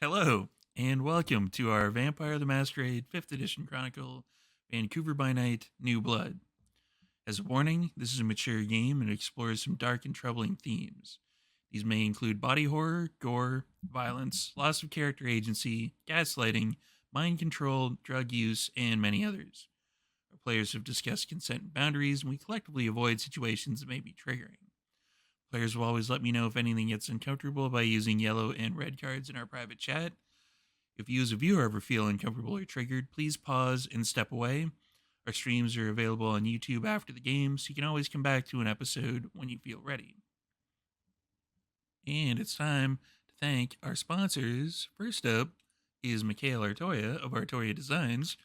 Hello, and welcome to our Vampire the Masquerade 5th Edition Chronicle, Vancouver by Night, New Blood. As a warning, this is a mature game and explores some dark and troubling themes. These may include body horror, gore, violence, loss of character agency, gaslighting, mind control, drug use, and many others. Our players have discussed consent and boundaries, and we collectively avoid situations that may be triggering. Players will always let me know if anything gets uncomfortable by using yellow and red cards in our private chat. If you as a viewer ever feel uncomfortable or triggered, please pause and step away. Our streams are available on YouTube after the game, so you can always come back to an episode when you feel ready. And it's time to thank our sponsors. First up is Mikhail Artoya of Artoya Designs,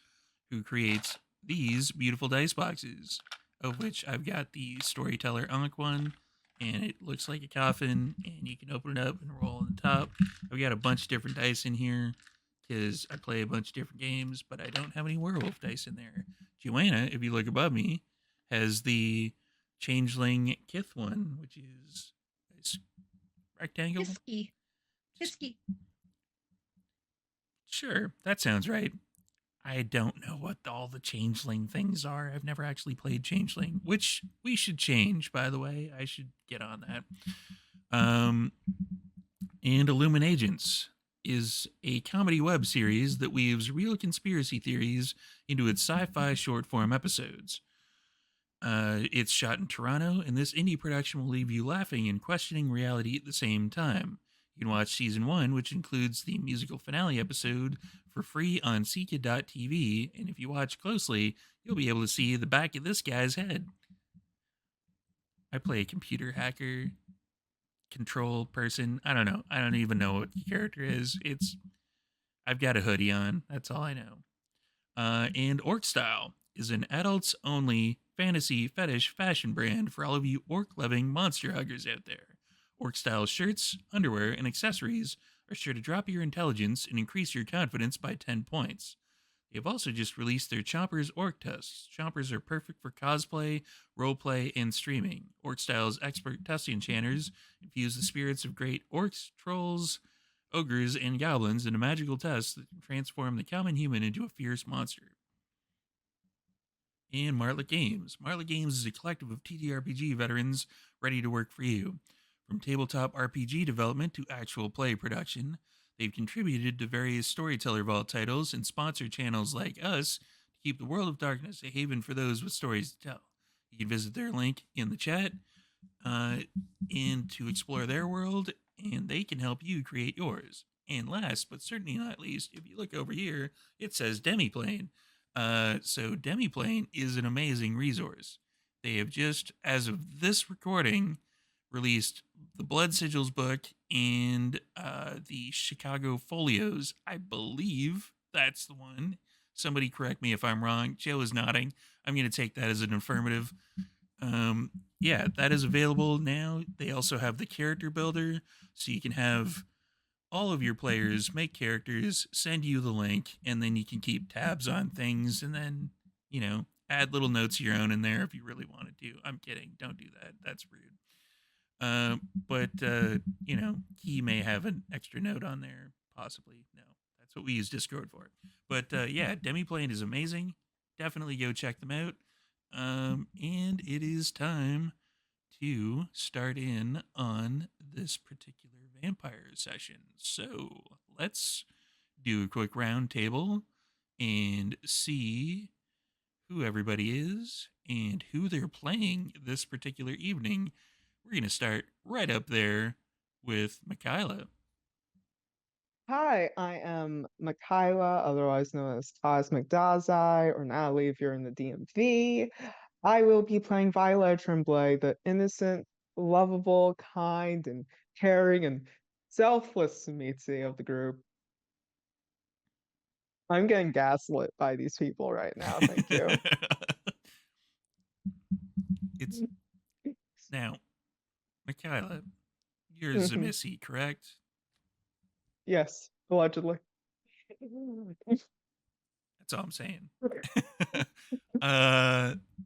who creates these beautiful dice boxes, of which I've got the Storyteller Ankh one, and it looks like a coffin, and you can open it up and roll on the top. I've got a bunch of different dice in here because I play a bunch of different games, but I don't have any werewolf dice in there. Joanna, if you look above me, has the Changeling Kith one, which is rectangle. Hisky. Hisky. Sure, that sounds right. I don't know what all the Changeling things are. I've never actually played Changeling, which we should change, by the way. I should get on that. And Illuminagents is a comedy web series that weaves real conspiracy theories into its sci-fi short form episodes. It's shot in Toronto, and this indie production will leave you laughing and questioning reality at the same time. You can watch season 1, which includes the musical finale episode, for free on Sika.tv, and if you watch closely, you'll be able to see the back of this guy's head. I play a computer hacker, control person. I don't know. I don't even know what the character is. I've got a hoodie on. That's all I know. And Orc Style is an adults only fantasy fetish fashion brand for all of you orc loving monster huggers out there. Orc Style shirts, underwear, and accessories are sure to drop your intelligence and increase your confidence by 10 points. They've also just released their Chompers Orc Tusks. Chompers are perfect for cosplay, roleplay, and streaming. Orc Style's expert tusk enchanters infuse the spirits of great orcs, trolls, ogres, and goblins into magical tusks that can transform the common human into a fierce monster. And Martlet Games. Martlet Games is a collective of ttrpg veterans ready to work for you. From tabletop RPG development to actual play production, they've contributed to various Storyteller Vault titles and sponsor channels like us to keep the world of darkness a haven for those with stories to tell. You can visit their link in the chat and to explore their world, and they can help you create yours. And last but certainly not least, if you look over here, it says Demiplane. So Demiplane is an amazing resource. They have just, as of this recording, released the Blood Sigils book and the Chicago Folios. I believe that's the one. Somebody correct me if I'm wrong. Joe is nodding. I'm going to take that as an affirmative. Yeah, that is available now. They also have the character builder, so you can have all of your players make characters, send you the link, and then you can keep tabs on things and then, add little notes of your own in there if you really wanted to. I'm kidding. Don't do that. That's rude. But he may have an extra note on there, possibly. No, that's what we use Discord for. But yeah, Demiplane is amazing. Definitely go check them out. And it is time to start in on this particular vampire session. So let's do a quick round table and see who everybody is and who they're playing this particular evening. We're going to start right up there with Michaela. Hi, I am Michaela, otherwise known as Cosmic Dazai, or Natalie if you're in the DMV. I will be playing Violet Tremblay, the innocent, lovable, kind, and caring and selfless Mitzi of the group. I'm getting gaslit by these people right now, thank you. It's now, Michaela, you're Zemissy, correct? Yes, allegedly. That's all I'm saying.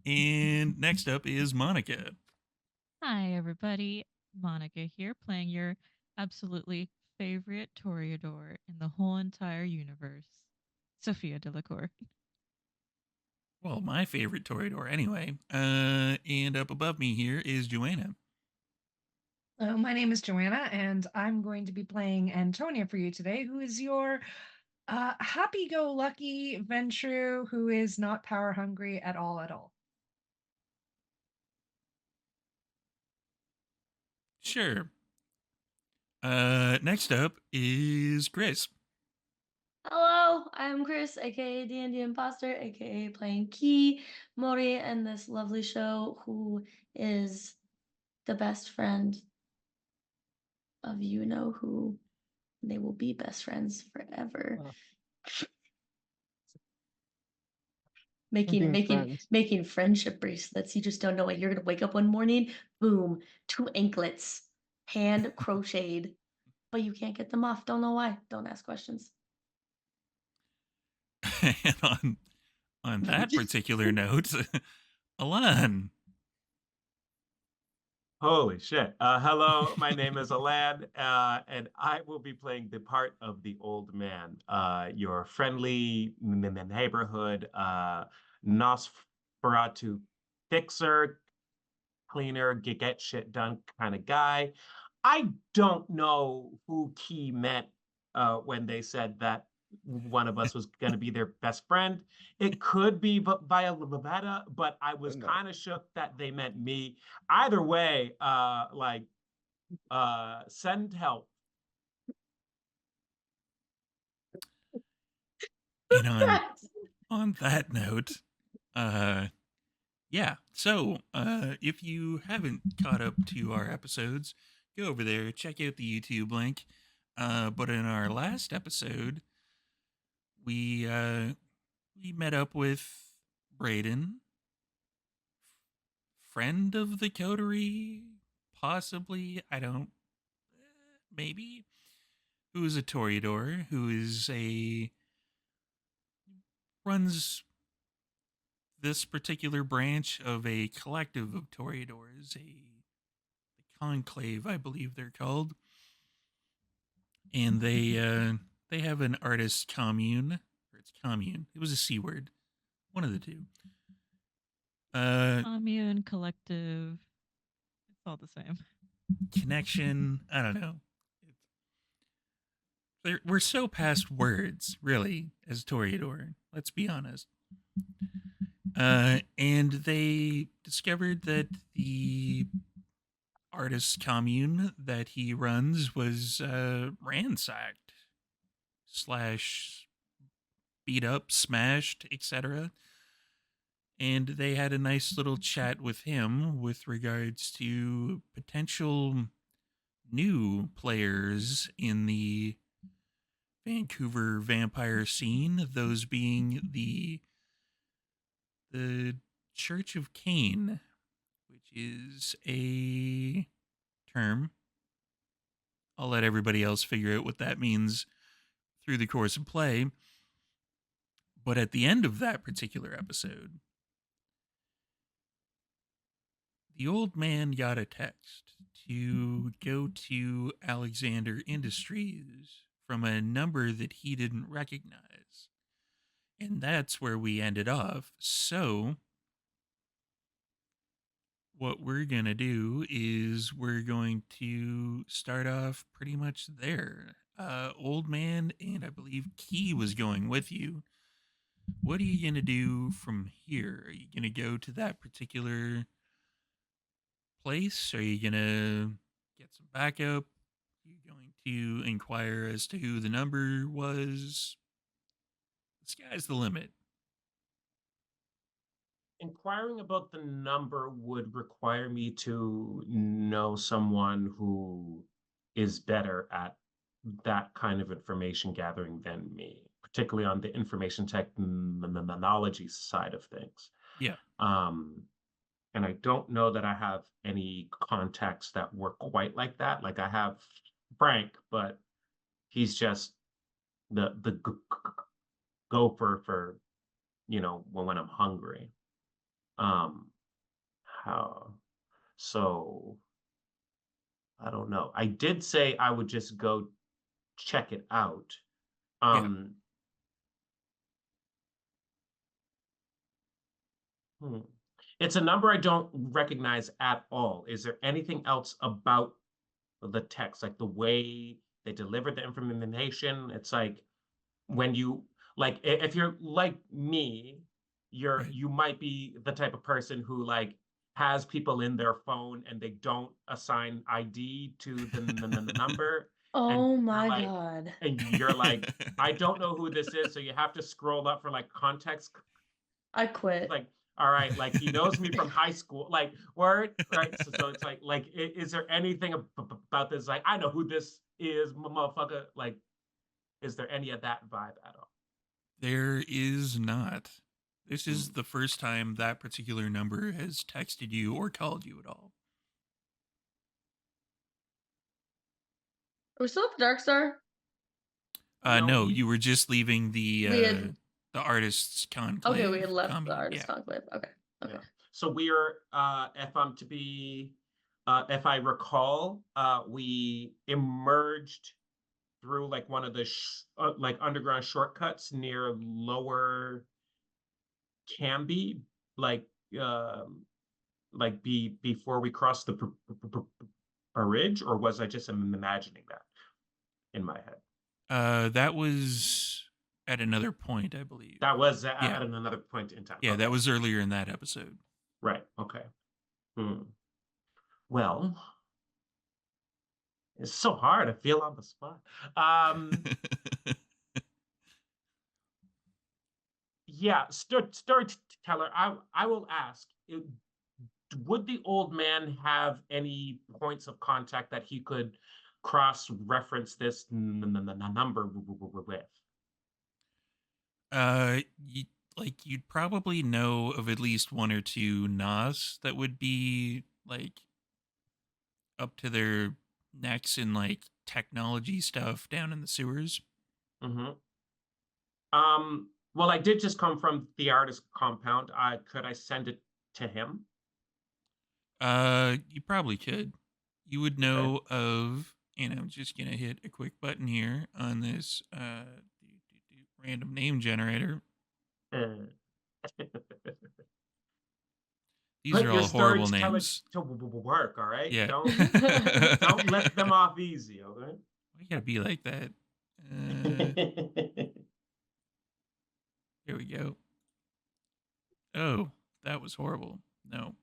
And next up is Monica. Hi, everybody. Monica here, playing your absolutely favorite Toreador in the whole entire universe, Sophia Delacour. Well, my favorite Toreador anyway. And up above me here is Joanna. Hello, my name is Joanna, and I'm going to be playing Antonia for you today, who is your happy-go-lucky Ventru who is not power hungry at all at all. Sure. Next up is Chris. Hello, I'm Chris, aka D&D Imposter, aka playing Key, Mori, and this lovely show, who is the best friend of you know who. They will be best friends forever. Making friendship bracelets. You just don't know it. You're gonna wake up one morning, boom, 2 anklets, hand crocheted, but you can't get them off. Don't know why. Don't ask questions. And on that particular note, Alan. Holy shit. Hello, my name is Alan, and I will be playing the part of the old man, your friendly neighborhood Nosferatu fixer, cleaner, get shit done kind of guy. I don't know who Key meant when they said that one of us was going to be their best friend. It could be via Lavetta, but I was kind of shook that they meant me. Either way, send help. And on that note, yeah. So, if you haven't caught up to our episodes, go over there, check out the YouTube link. But in our last episode, we met up with Braden, friend of the coterie, possibly. I don't. Maybe. Who is a Toreador? Who is a runs this particular branch of a collective of Toreadors, the Conclave, I believe they're called, and they have an artist commune, or it's commune. It was a C word, one of the two. Commune, collective, it's all the same. Connection, I don't know. We're so past words, really, as Toreador. Let's be honest. And they discovered that the artist commune that he runs was ransacked / beat up, smashed, etc. And they had a nice little chat with him with regards to potential new players in the Vancouver vampire scene, those being the Church of Cain, which is a term. I'll let everybody else figure out what that means through the course of play. But at the end of that particular episode, the old man got a text to go to Alexander Industries from a number that he didn't recognize. And that's where we ended off. So, what we're going to do is we're going to start off pretty much there. Old man, and I believe Key was going with you. What are you going to do from here? Are you going to go to that particular place? Are you going to get some backup? Are you going to inquire as to who the number was? The sky's the limit. Inquiring about the number would require me to know someone who is better at that kind of information gathering than me, particularly on the information technology side of things. Yeah. And I don't know that I have any contacts that work quite like that. Like I have Frank, but he's just the gopher for, when I'm hungry. So I don't know. I did say I would just go check it out. Yeah. It's a number I don't recognize at all. Is there anything else about the text, like the way they deliver the information? It's like when you like if you're like me, Right. you might be the type of person who like has people in their phone and they don't assign ID to the number. And Oh you're my like, god. and you're like, I don't know who this is, so you have to scroll up for like context. I quit. Like, all right, like he knows me from high school, like word, right? So it's like, is there anything about this? Like, I know who this is, motherfucker. Like, is there any of that vibe at all? There is not. This is the first time that particular number has texted you or called you at all. Are we still at the Dark Star? No, you were just leaving the We had- the artists conclave. Okay, we had left commune. the artist Yeah. conclave. Okay. Yeah. So we're if I'm to be if I recall, we emerged through like one of the like underground shortcuts near Lower Canby, like before we crossed the bridge, or was I just imagining that in my head? That was at another point, I believe. That was at Yeah. another point in time. Yeah, Okay. that was earlier in that episode. Right. Okay. Well, it's so hard. I feel on the spot. Yeah, storyteller. I will ask. Would the old man have any points of contact that he could cross-reference this number with? You'd probably know of at least one or two Nas that would be like up to their necks in like technology stuff down in the sewers. Well, I did just come from the artist compound. Could I send it to him? You probably could. You would know of, and I'm just gonna hit a quick button here on this random name generator. These Put are your all horrible storyteller names. to work, all right? Yeah. Don't let them off easy, okay? You gotta be like that. Here we go. Oh, that was horrible. No.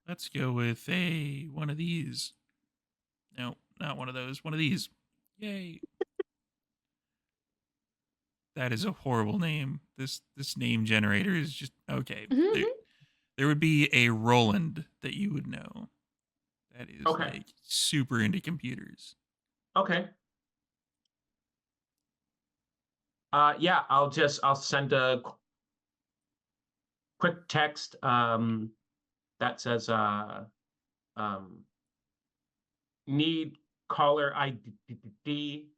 Let's go with one of these. No, not one of those. One of these. Yay. That is a horrible name. This name generator is just okay. There would be a Roland that you would know. That is like super into computers. Okay. Yeah, I'll send a quick text that says need caller ID,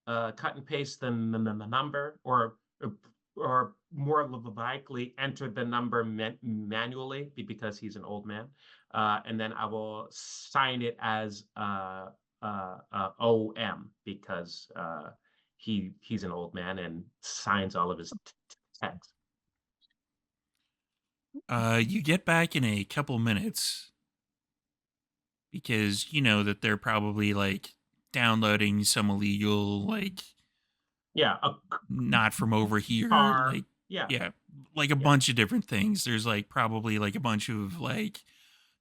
cut and paste the number, or more likely enter the number manually because he's an old man, and then I will sign it as OM because he's an old man and signs all of his text. You get back in a couple minutes because you know that they're probably like downloading some illegal like not from over here car. Like like a bunch of different things. There's like probably like a bunch of like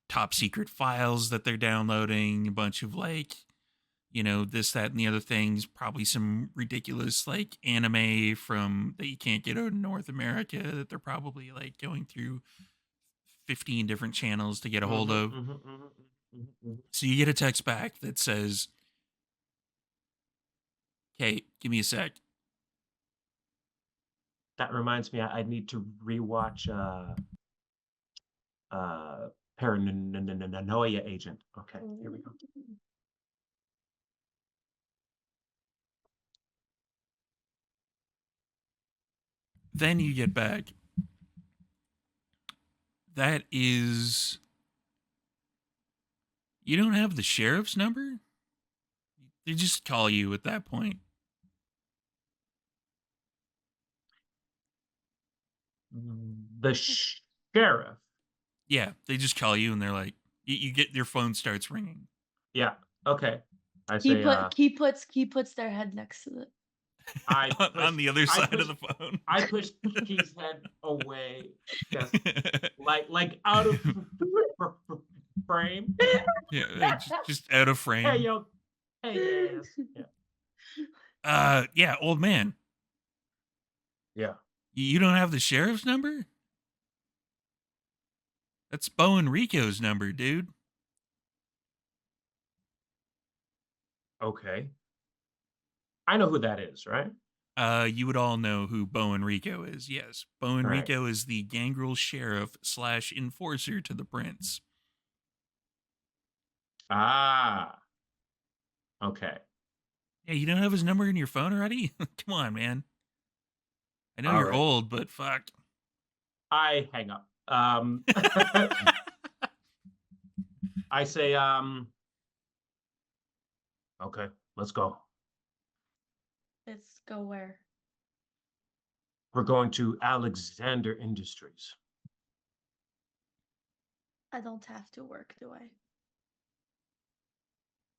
top secret files that they're downloading, a bunch of like, you know, this, that, and the other things, probably some ridiculous like anime from that you can't get out in North America that they're probably like going through 15 different channels to get a hold of. So you get a text back that says, "Okay, give me a sec." That reminds me, I need to rewatch Paranoia Agent. Okay, here we go. Then you get back. That is, you don't have the sheriff's number? They just call you at that point. The sheriff. Yeah, they just call you and they're like, you get your phone starts ringing. Yeah. Okay. I He say. puts their head next to it. I on push, the other I side push, of the phone. I push Key's head away, just like out of frame. Yeah, just out of frame. Hey yo, hey yes. Yeah. Yeah, old man. Yeah. You don't have the sheriff's number? That's Bo and Rico's number, dude. Okay. I know who that is, right? You would all know who Bo and Rico is. Yes, Bo and Right. Rico is the gangrel sheriff / enforcer to the prince. Ah. Okay. Yeah, you don't have his number in your phone already? Come on, man. I know All you're right. old, but fuck. I hang up. I say, okay, let's go. Let's go where? We're going to Alexander Industries. I don't have to work, do I?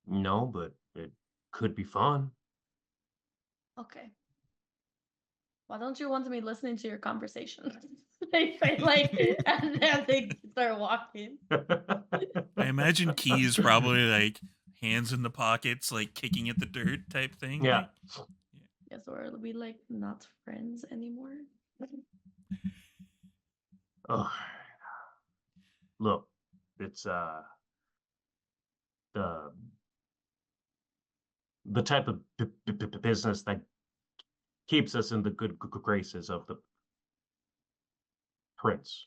No, but it could be fun. Okay. Why don't you want me listening to your conversation? They say like as they start walking. I imagine Key is probably like hands in the pockets, like kicking at the dirt type thing. Yeah. Like, Yes, or are we like not friends anymore? Oh, look, it's the type of business that keeps us in the good graces of the prince.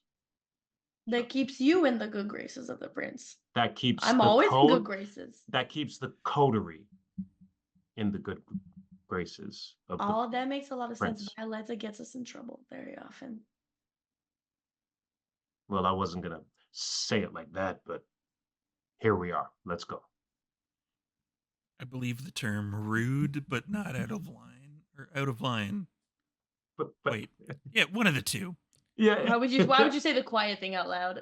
That keeps you in the good graces of the prince. That keeps I'm the always in good code. graces. That keeps the coterie in the good graces of the Oh, that makes a lot of sense. prince. Violetta gets us in trouble very often. Well, I wasn't gonna say it like that, but here we are. Let's go. I believe the term rude, but not out of line. Or out of line. But Wait. Yeah, one of the two. Yeah. Why would you say the quiet thing out loud?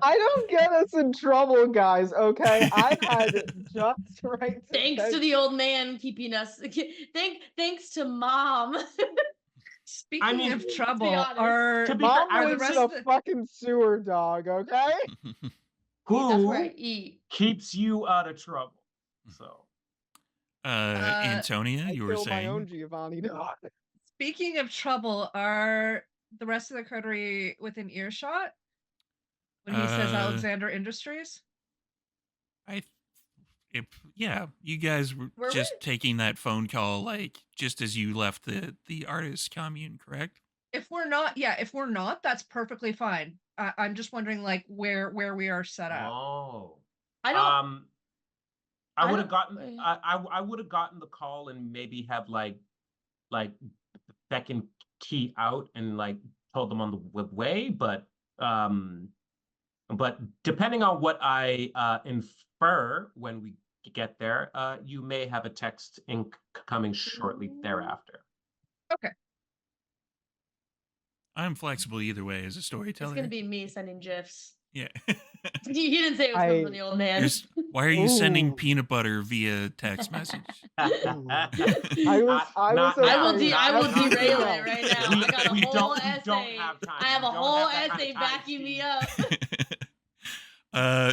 I don't get us in trouble, guys, okay? I've had just right to Thanks say- to the old man keeping us. Thanks to mom. Speaking mean, of to be trouble, honest. are To be Mom fair, lives rest in a of the- fucking sewer, dog, okay? That's where I who eat. keeps you out of trouble? So Antonia, I you were killed my own saying. Giovanni dog. speaking of trouble, are the rest of the coterie within earshot when he says Alexander Industries? Yeah, you guys were Were just we? taking that phone call like just as you left the artist commune, correct? If we're not, that's perfectly fine. I'm just wondering, like, where we are set up. oh. I don't. I I would have don't- gotten I would have gotten the call and maybe have like beckoned Key out and like told them on the way, but depending on what I infer when we get there, you may have a text coming shortly thereafter. Okay. I'm flexible either way as a It's storyteller. gonna be me sending gifs. Yeah. He didn't say it was coming from the old man. Why are you sending Ooh. peanut butter via text message? I was I will okay. derail No. it right now. I got a we whole don't essay. have time. I have We a don't whole have that kind of essay time, backing me Steve.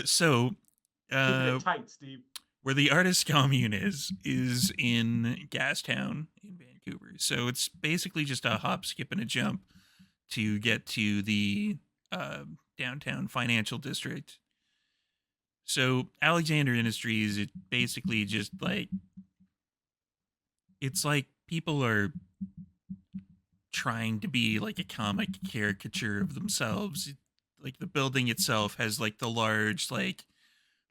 up. So Keep it tight, Steve. where the artist commune is in Gastown in Vancouver. So it's basically just a hop, skip, and a jump to get to the downtown financial district. So Alexander Industries, it basically just like it's like people are trying to be like a comic caricature of themselves. Like the building itself has like the large like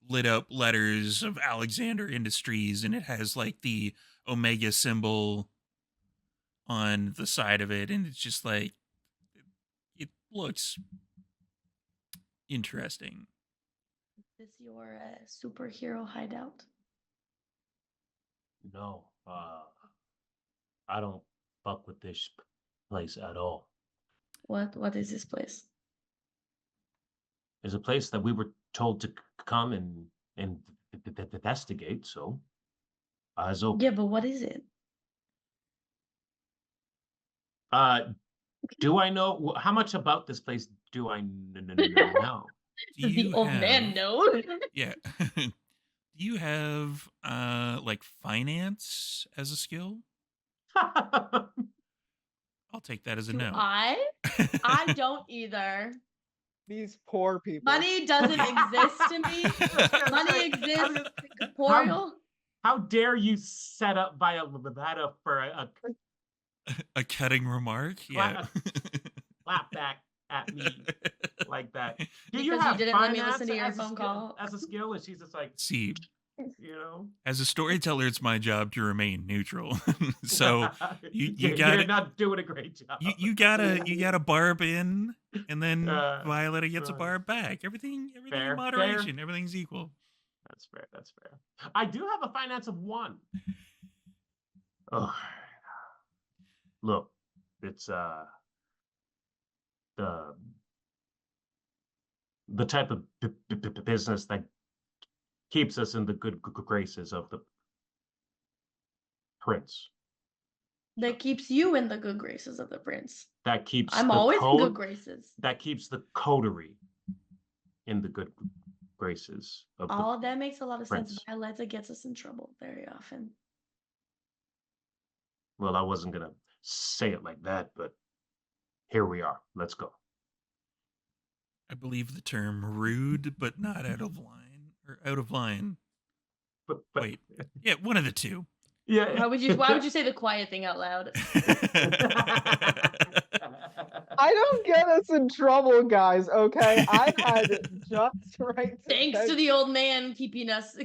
lit up letters of Alexander Industries, and it has like the Omega symbol on the side of it, and it's just like it looks interesting. Is this your superhero hideout? No, I don't fuck with this place at all. What is this place? It's a place that we were told to come and investigate, so eyes open. Yeah, but what is it? Do I know how much about this place? Do I know? Do The you old man have- know. Yeah. Do you have like finance as a skill? I'll take that as a Do no. I don't either. These poor people. Money doesn't exist to me. Money exists corporeal. How dare you set up Violetta for a A cutting remark? Yeah. clap back at me like that? Do Because you you have didn't let me finance listen to your as a phone skill- call. as a skill? And she's just like, See, you know. as a storyteller, it's my job to remain neutral. So you You're gotta not doing a great job. you gotta barb in, and then Violetta gets a right. barb back. Everything Fair, in moderation. Everything's equal. That's fair. That's fair. I do have a finance of 1. Oh, look, it's the type of business that keeps us in the good graces of the prince. That keeps you in the good graces of the prince. That keeps I'm the always in good code- graces. That keeps the coterie in the good graces of the Oh, that makes a lot of sense. prince. Violetta gets us in trouble very often. Well, I wasn't gonna say it like that, but here we are. Let's go. I believe the term rude, but not out of line or out of line. But Wait, yeah, one of the two. yeah. Why would you say the quiet thing out loud? I don't get us in trouble, guys, okay? I've had just right to Thanks bed. to the old man keeping us.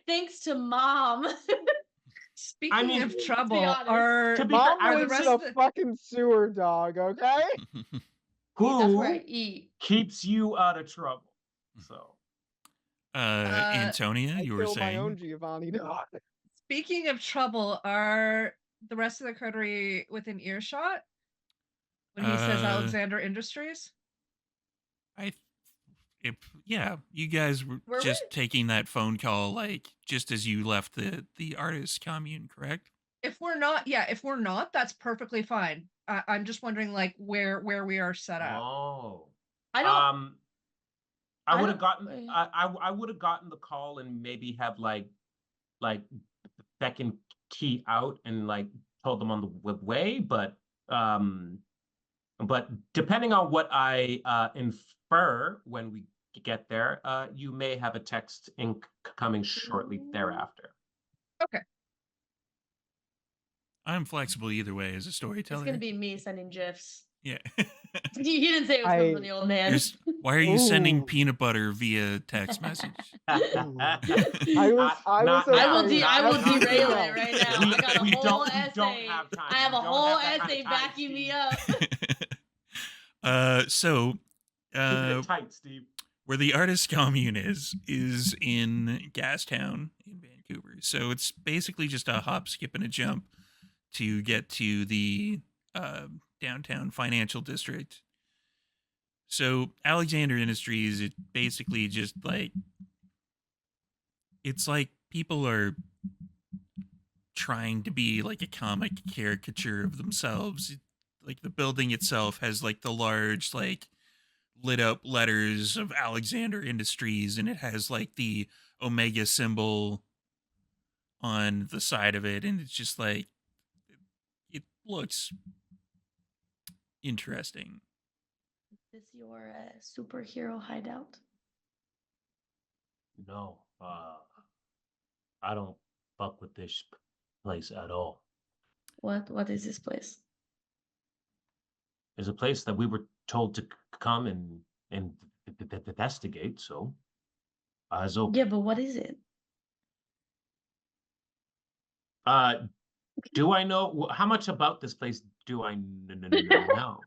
Thanks to mom. Speaking mean, of to be trouble, honest. are To be fair, Mom I the would lives rest in a of the fucking sewer, dog, okay? That's where I who eat. keeps you out of trouble. So Antonia, I you were killed my own saying. Giovanni dog. speaking of trouble, are the rest of the coterie within earshot when he says Uh, Alexander Industries? Yeah, you guys were Were just we? taking that phone call like just as you left the artist commune, correct? If we're not, that's perfectly fine. I'm just wondering, like, where we are set up. oh. I don't. I I would have don't- gotten I would have gotten the call and maybe have like beckoned Key out and like told them on the way, but depending on what I infer when we get there, you may have a text coming shortly thereafter. Okay. I'm flexible either way as a It's storyteller. gonna be me sending gifs. Yeah. He didn't say it was coming from the old man. Why are you sending Ooh. peanut butter via text message? I will derail now. it right now. I got a we whole don't essay. have time. I have We a don't whole have that kind essay of time, backing me Steve. up. So Keep it tight, Steve. where the artist commune is in Gastown in Vancouver. So it's basically just a hop, skip, and a jump to get to the downtown financial district. So Alexander Industries, it basically just like it's like people are trying to be like a comic caricature of themselves. Like the building itself has like the large like lit up letters of Alexander Industries, and it has like the Omega symbol on the side of it, and it's just like it looks interesting. Is this your superhero hideout? No, I don't fuck with this place at all. What is this place? It's a place that we were told to come and investigate, so eyes open. Yeah, but what is it? Do I know how much about this place? Do I know?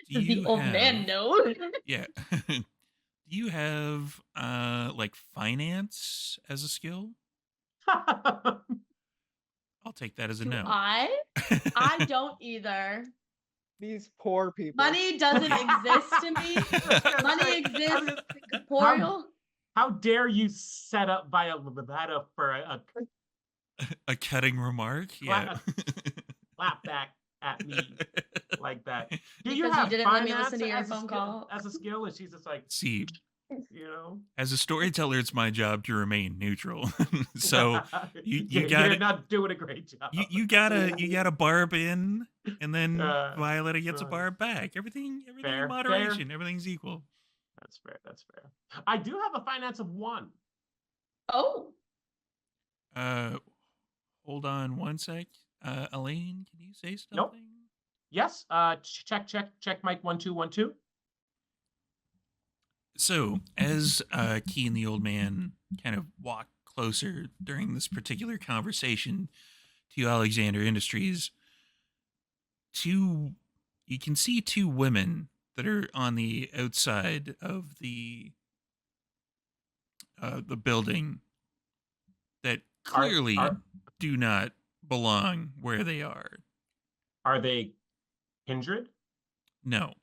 Do The you old man have- know. Yeah. Do you have like finance as a skill? I'll take that as a Do no. I don't either. These poor people. Money doesn't exist to me. I was gonna Money say, exists corporeal. how dare you set up Violetta for A cutting remark? Yeah. clap back at me like that? Do you Because you have didn't let me finance listen to your as a phone skill- call. as a skill? And she's just like, See, you know. as a storyteller, it's my job to remain neutral. So you You're gotta not doing a great job. you gotta barb in, and then Violetta gets a right. barb back. Everything Fair, in moderation. Everything's equal. That's fair. That's fair. I do have a finance of 1. Oh, Hold on one sec. Elaine, can you say something? Nope. Yes. Check. Mic 1 2 1 2. So, as Key and the old man kind of walk closer during this particular conversation to Alexander Industries, you can see 2 women that are on the outside of the building that clearly do not belong where they are. Are they kindred? No.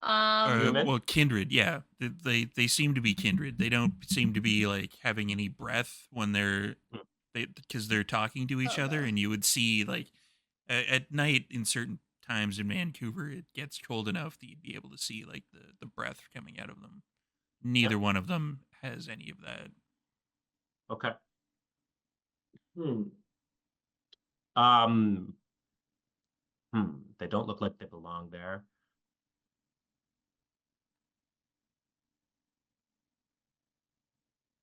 Human? Well, kindred, yeah. They seem to be kindred. They don't seem to be like having any breath when because they're talking to each other, Okay. and you would see like at night in certain times in Vancouver, it gets cold enough that you'd be able to see like the breath coming out of them. Neither one of them has any of that. Okay. Um. They don't look like they belong there.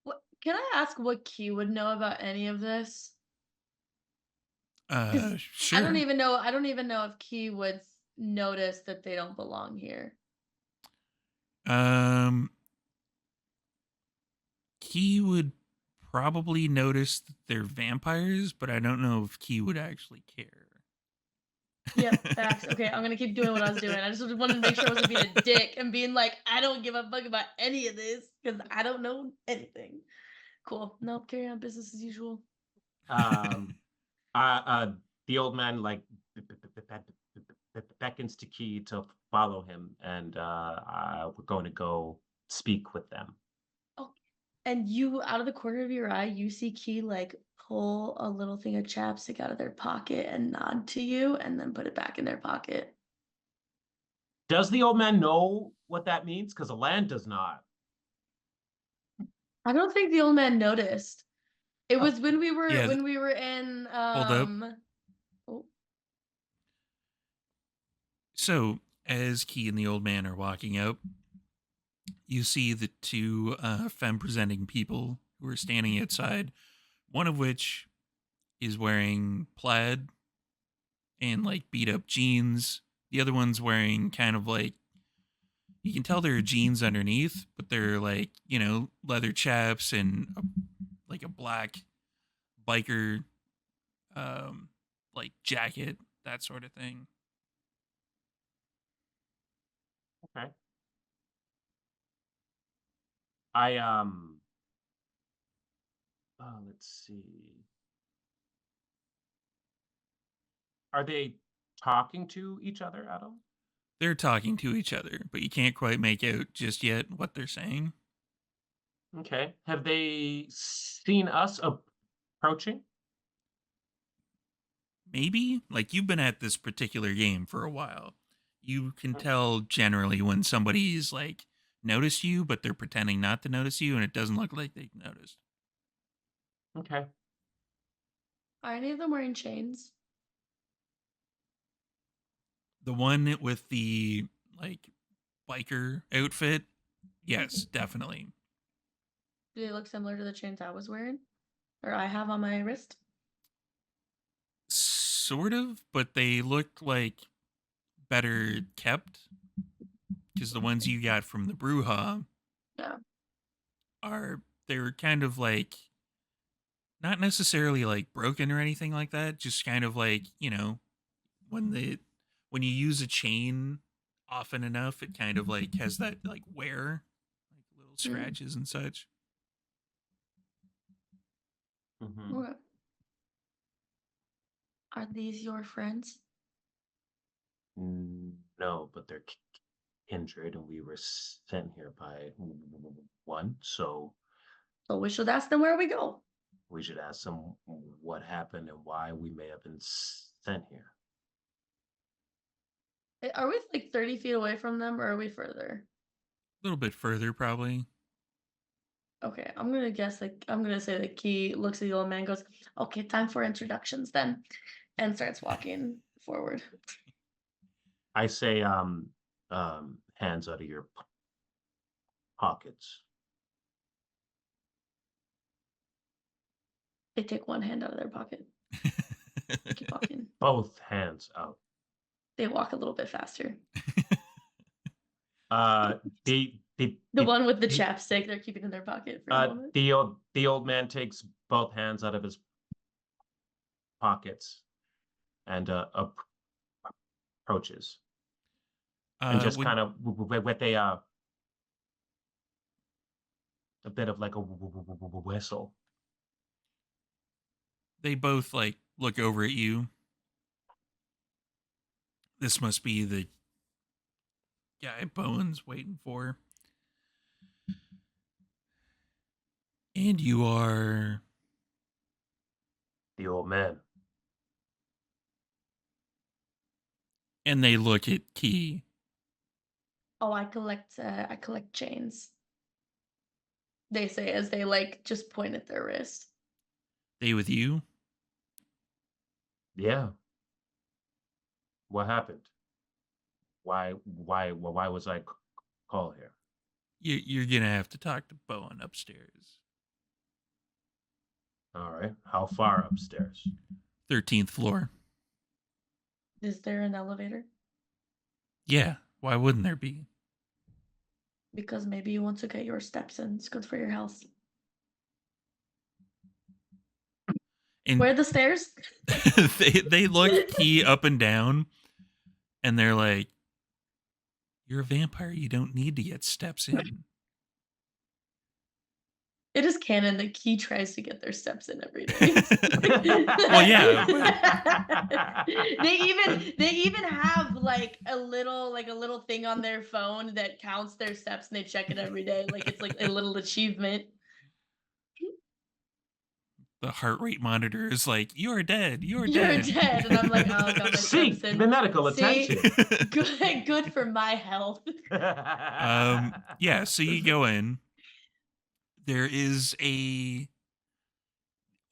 what? Can I ask what Q would know about any of this? Sure. I don't even know. I don't even know if Key would notice that they don't belong here. Key would probably notice that they're vampires, but I don't know if Key would actually care. Yep, facts. Okay, I'm gonna keep doing what I was doing. I just wanted to make sure I wasn't being a dick and being like, I don't give a fuck about any of this because I don't know anything. Cool. Nope, carry on business as usual. The old man like beckons to Key to follow him, and we're going to go speak with them. Oh, and you, out of the corner of your eye, you see Key like pull a little thing of chapstick out of their pocket and nod to you, and then put it back in their pocket. Does the old man know what that means? Because Alan does not. I don't think the old man noticed. It was when we were Yeah, in hold up. Oh, So, as Key and the old man are walking out, you see the 2 femme-presenting people who are standing outside, one of which is wearing plaid and like beat-up jeans. The other one's wearing kind of like, you can tell there are jeans underneath, but they're like, leather chaps and like a black biker like jacket, that sort of thing. Okay. Let's see. Are they talking to each other, Adam? They're talking to each other, but you can't quite make out just yet what they're saying. Okay. Have they seen us approaching? Maybe, like, you've been at this particular game for a while. You can tell generally when somebody's like noticed you, but they're pretending not to notice you, and it doesn't look like they noticed. Okay. are any of them wearing chains? The one with the like biker outfit, yes, definitely. Do they look similar to the chains I was wearing, or I have on my wrist? Sort of, but they look like better kept because the ones you got from the Bruja Yeah. they're kind of like not necessarily like broken or anything like that, just kind of like, when you use a chain often enough, it kind of like has that like wear, like little scratches and such. Mhm. Okay. Are these your friends? No, but they're kindred, and we were sent here by one. So So we should ask them where we go. we should ask them what happened and why we may have been sent here. Are we like 30 feet away from them, or are we further? A little bit further, probably. Okay, I'm gonna guess like I'm gonna say that Key looks at the old man and goes, "Okay, time for introductions then," and starts walking forward. I say, hands out of your pockets. They take one hand out of their pocket. Keep walking. Both hands out. They walk a little bit faster. The The one with the chapstick, they're keeping in their pocket for a moment. the old man takes both hands out of his pockets and approaches and just Would- kind of with a bit of like a whistle. they both like look over at you. This must be the guy Bowen's waiting for. And you are The old man. and they look at Key. Oh, I collect chains. They say as they like just point at their wrist. They with you? Yeah. What happened? Why was I called here? You're gonna have to talk to Bowen upstairs. All right. How far upstairs? 13th floor. Is there an elevator? Yeah, why wouldn't there be? Because maybe you want to get your steps in. It's good for your health. And Where are the stairs? they look Key up and down, and they're like, "You're a vampire. You don't need to get steps in." It is canon that Key tries to get their steps in every day. Well, yeah, they even have like a little thing on their phone that counts their steps, and they check it every day. Like it's like a little achievement. The heart rate monitor is like, "You're dead. You're You're dead." dead, and I'm like, oh, I got my Seek steps in. medical See? attention. Good for my health. Yeah. So you go in. There is a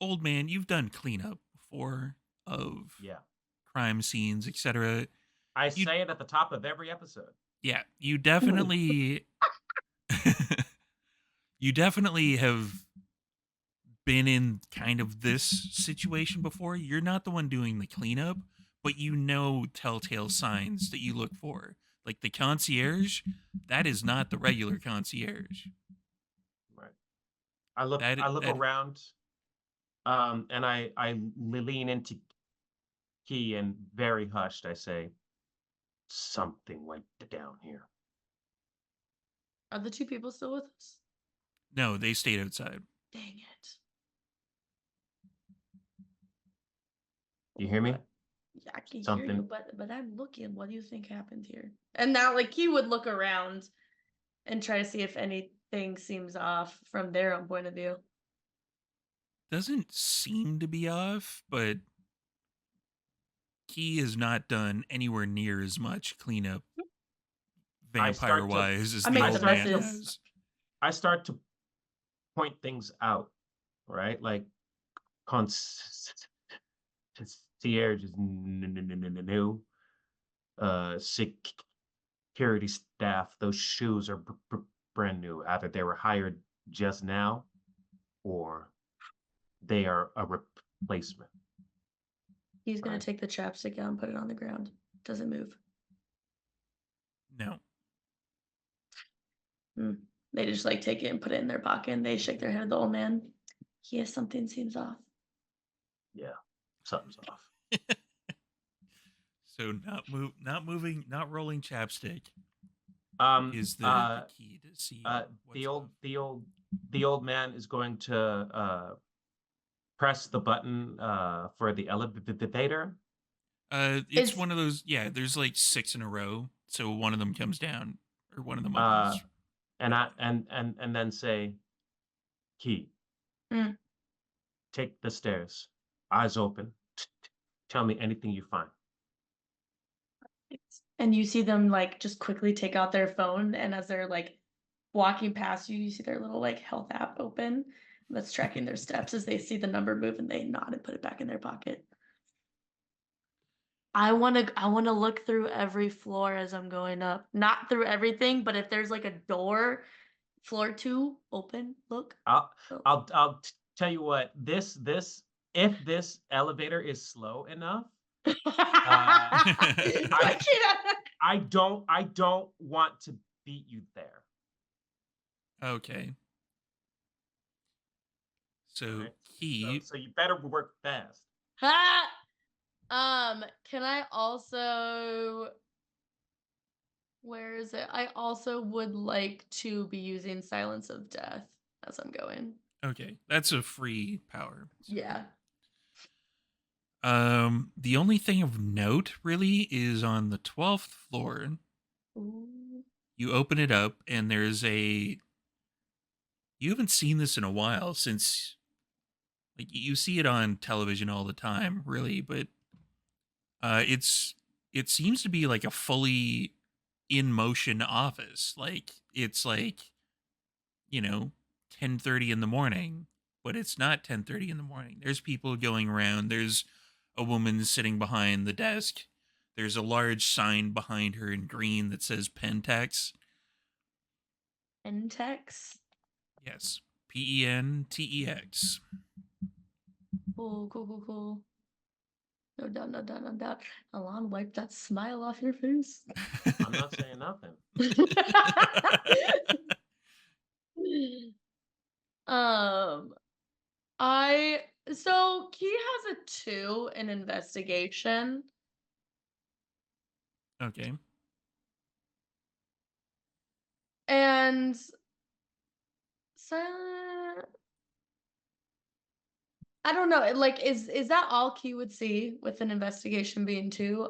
old man. You've done cleanup before of Yeah. crime scenes, etc. I You- say it at the top of every episode. Yeah, you definitely you definitely have been in kind of this situation before. You're not the one doing the cleanup, but you know telltale signs that you look for. Like the concierge, that is not the regular concierge. Right. I look That- around, and I lean into Key and very hushed I say, something went down here. Are the two people still with us? No, they stayed outside. Dang it. You hear me? Yeah, I can hear you, Something- but I'm looking. What do you think happened here? And now, like, he would look around and try to see if anything seems off from their own point of view. Doesn't seem to be off, but Key has not done anywhere near as much cleanup I start vampire to- wise as I the make old the man messes. has. I start to point things out, right? Like concierge is new. Security staff, those shoes are brand new. Either they were hired just now, or they are a replacement. He's gonna Right. take the chapstick out and put it on the ground. Doesn't move. No. They just like take it and put it in their pocket, and they shake their head at the old man. Yes, something seems off. Yeah, something's off. So not moving, not rolling chapstick is the key to see what's the old off. the old man is going to press the button for the elevator. It's Is one of those. Yeah, there's like 6 in a row, so one of them comes down or one of them Uh, opens. and I and then say, Key, Mm. take the stairs, eyes open. Tell me anything you find. and you see them like just quickly take out their phone, and as they're like walking past you, you see their little like health app open that's tracking their steps as they see the number move, and they nod and put it back in their pocket. I wanna look through every floor as I'm going up. Not through everything, but if there's like a door, floor 2, open, look. I'll Oh. tell you what. If this elevator is slow enough, I can't. I don't want to beat you there. Okay. So Right? Key, So you better work fast. Ha! Can I also where is it? I also would like to be using Silence of Death as I'm going. okay, that's a free power. So. Yeah. The only thing of note really is on the 12th floor. Ooh. You open it up, and there's a. You haven't seen this in a while since, like, you see it on television all the time, really, but it seems to be like a fully in motion office. Like it's like 10:30 in the morning, but it's not 10:30 in the morning. There's people going around. There's a woman sitting behind the desk. There's a large sign behind her in green that says Pentex. Pentex. Yes, Pentex. Cool. No doubt, no doubt, no doubt. Alon, wipe that smile off your face. I'm not saying nothing. So Key has a 2 in investigation. Okay. And silent. I don't know. Like, is that all Key would see with an investigation being 2?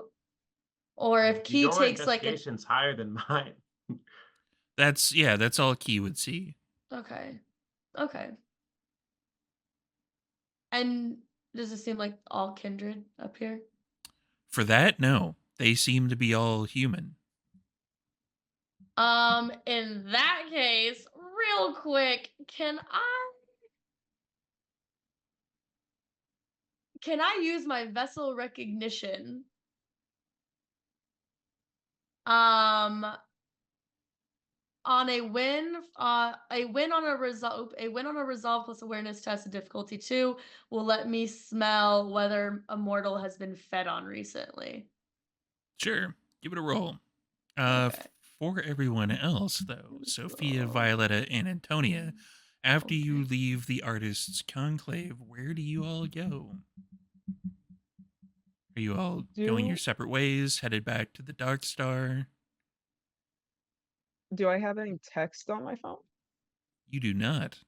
Or if Key Your takes like a investigation's higher than mine. That's all Key would see. okay. And does it seem like all kindred up here? For that, no. They seem to be all human. In that case, real quick, can I use my vessel recognition? On a win on a resolve plus awareness test of difficulty 2 will let me smell whether a mortal has been fed on recently. Sure, give it a roll. Okay. For everyone else, though, Sophia, Violetta, and Antonia, after you Okay. leave the artist's conclave, where do you all go? Are you all going your separate ways, headed back to the Dark Star? Do I have any text on my phone? You do not.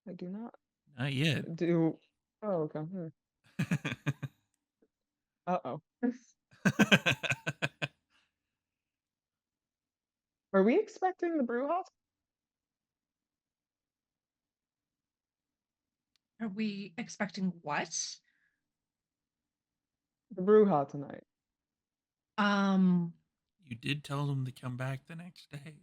I do not. Not yet. Do Oh, okay. Uh-oh. Are we expecting the Brewhouse? Are we expecting what? The Brewhouse tonight. You did tell them to come back the next day.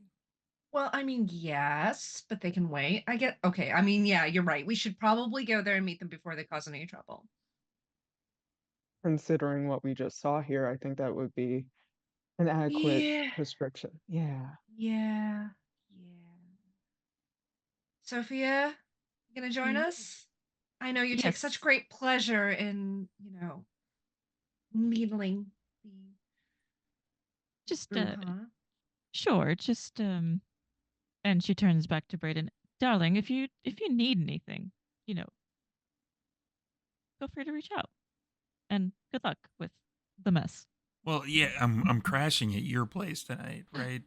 Well, I mean, yes, but they can wait. Okay. I mean, yeah, you're right. We should probably go there and meet them before they cause any trouble. Considering what we just saw here, I think that would be an adequate Yeah. prescription. Yeah. Yeah. Sophia, you gonna join us? I know you take such Yes. great pleasure in, needling the Just brew, huh? sure, just and she turns back to Brayden. Darling, if you need anything, feel free to reach out. And good luck with the mess. Well, yeah, I'm crashing at your place tonight, right?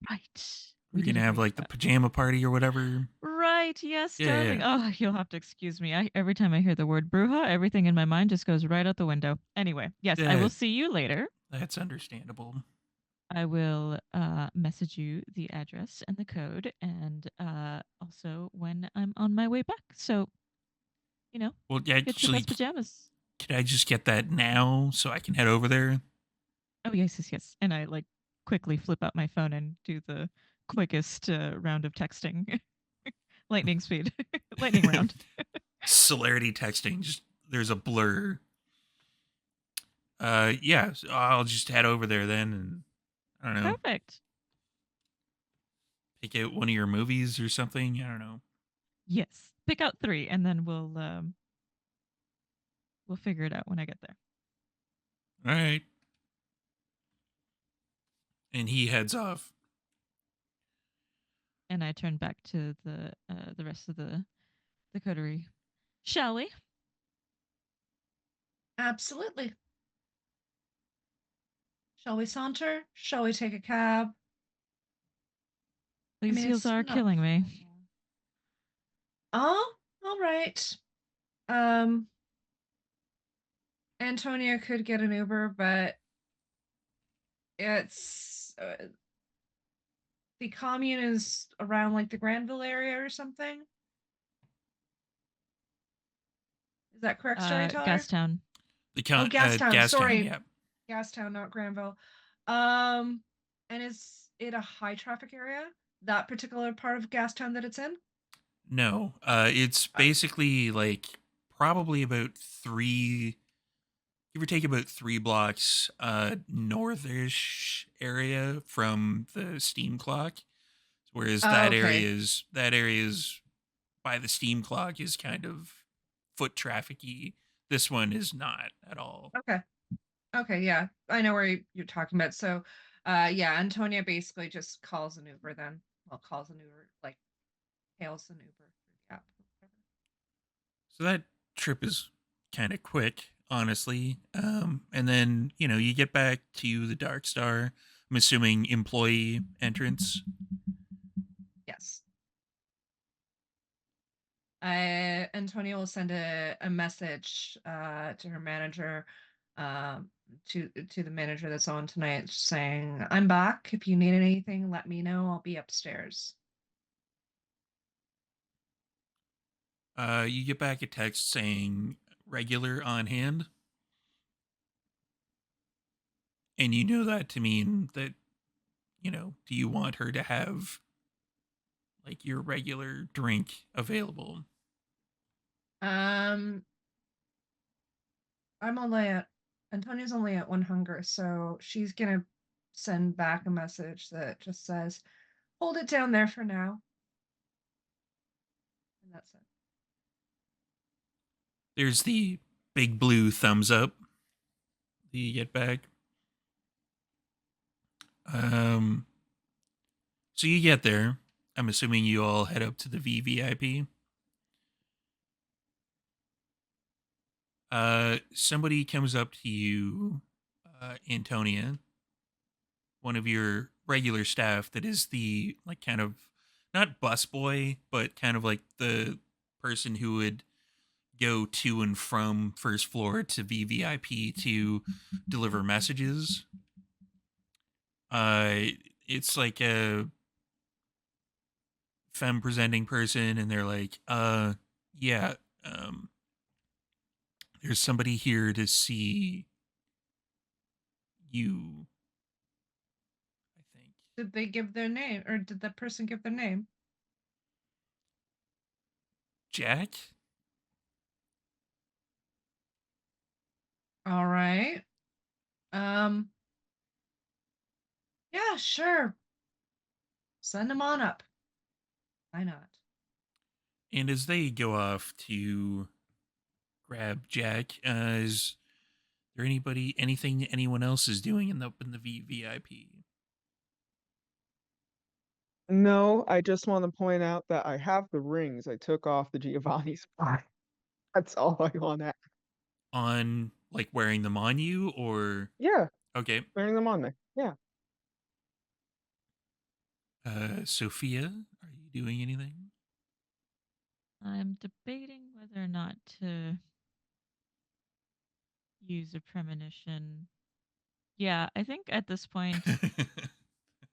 Right. We're did gonna have agree like to the that. pajama party or whatever. Right. Yes, Yeah, darling. yeah. Oh, you'll have to excuse me. Every time I hear the word bruja, everything in my mind just goes right out the window. Anyway, yes, I Yeah, will see you later. that's understandable. I will message you the address and the code, and also when I'm on my way back. So, Well, get your actually, best pajamas. can I just get that now so I can head over there? Oh, yes, yes, yes. And I quickly flip out my phone and do the quickest round of texting. Lightning speed. Lightning round. Celerity texting, just there's a blur. Yeah, so I'll just head over there then, and I don't know, Perfect. pick out one of your movies or something. I don't know. Yes. Pick out 3 and then we'll figure it out when I get there. All right. And he heads off. And I turn back to the rest of the coterie. Shall we? Absolutely. Shall we saunter? Shall we take a cab? These heels it's are not killing me. Oh, all right. Antonia could get an Uber, but it's the commune is around like the Granville area or something. Is that correct, Storyteller? Gastown. Gastown. Gastown, Sorry, yeah. Gastown, not Granville. And is it a high traffic area? That particular part of Gastown that it's in? No, it's basically like probably about 3, give or take about 3 blocks northish area from the steam clock. Whereas that okay. area is by the steam clock is kind of foot trafficy. This one is not at all. Okay. Okay, yeah. I know where you're talking about. So, yeah, Antonia basically just calls an Uber then. Well, calls an Uber, like hails an Uber through the app or whatever. So that trip is kind of quick, honestly. And then, you get back to the Dark Star. I'm assuming employee entrance. Yes. Antonia will send a message to her manager, to the manager that's on tonight, saying, "I'm back. If you need anything, let me know. I'll be upstairs." You get back a text saying regular on hand. And you know that to mean that, do you want her to have like your regular drink available? I'm only at Antonia's only at 1 hunger, so she's gonna send back a message that just says, "Hold it down there for now," and that's it. There's the big blue thumbs up that you get back. Um, so you get there. I'm assuming you all head up to the VVIP. Somebody comes up to you, Antonia, one of your regular staff that is the like kind of not busboy, but kind of like the person who would go to and from first floor to VVIP to deliver messages. It's like a femme presenting person, and they're like, yeah, um, there's somebody here to see you, I think. Did they give their name, or did the person give their name? Jack? All right. Yeah, sure. Send them on up. Why not? And as they go off to grab Jack, is there anything anyone else is doing in the VVIP? No, I just want to point out that I have the rings I took off the Giovanni's body. That's all I want to. On like wearing them on you, or Yeah, Okay. Turning them on me. Yeah. Sophia, are you doing anything? I'm debating whether or not to use a premonition. Yeah, I think at this point, It's like,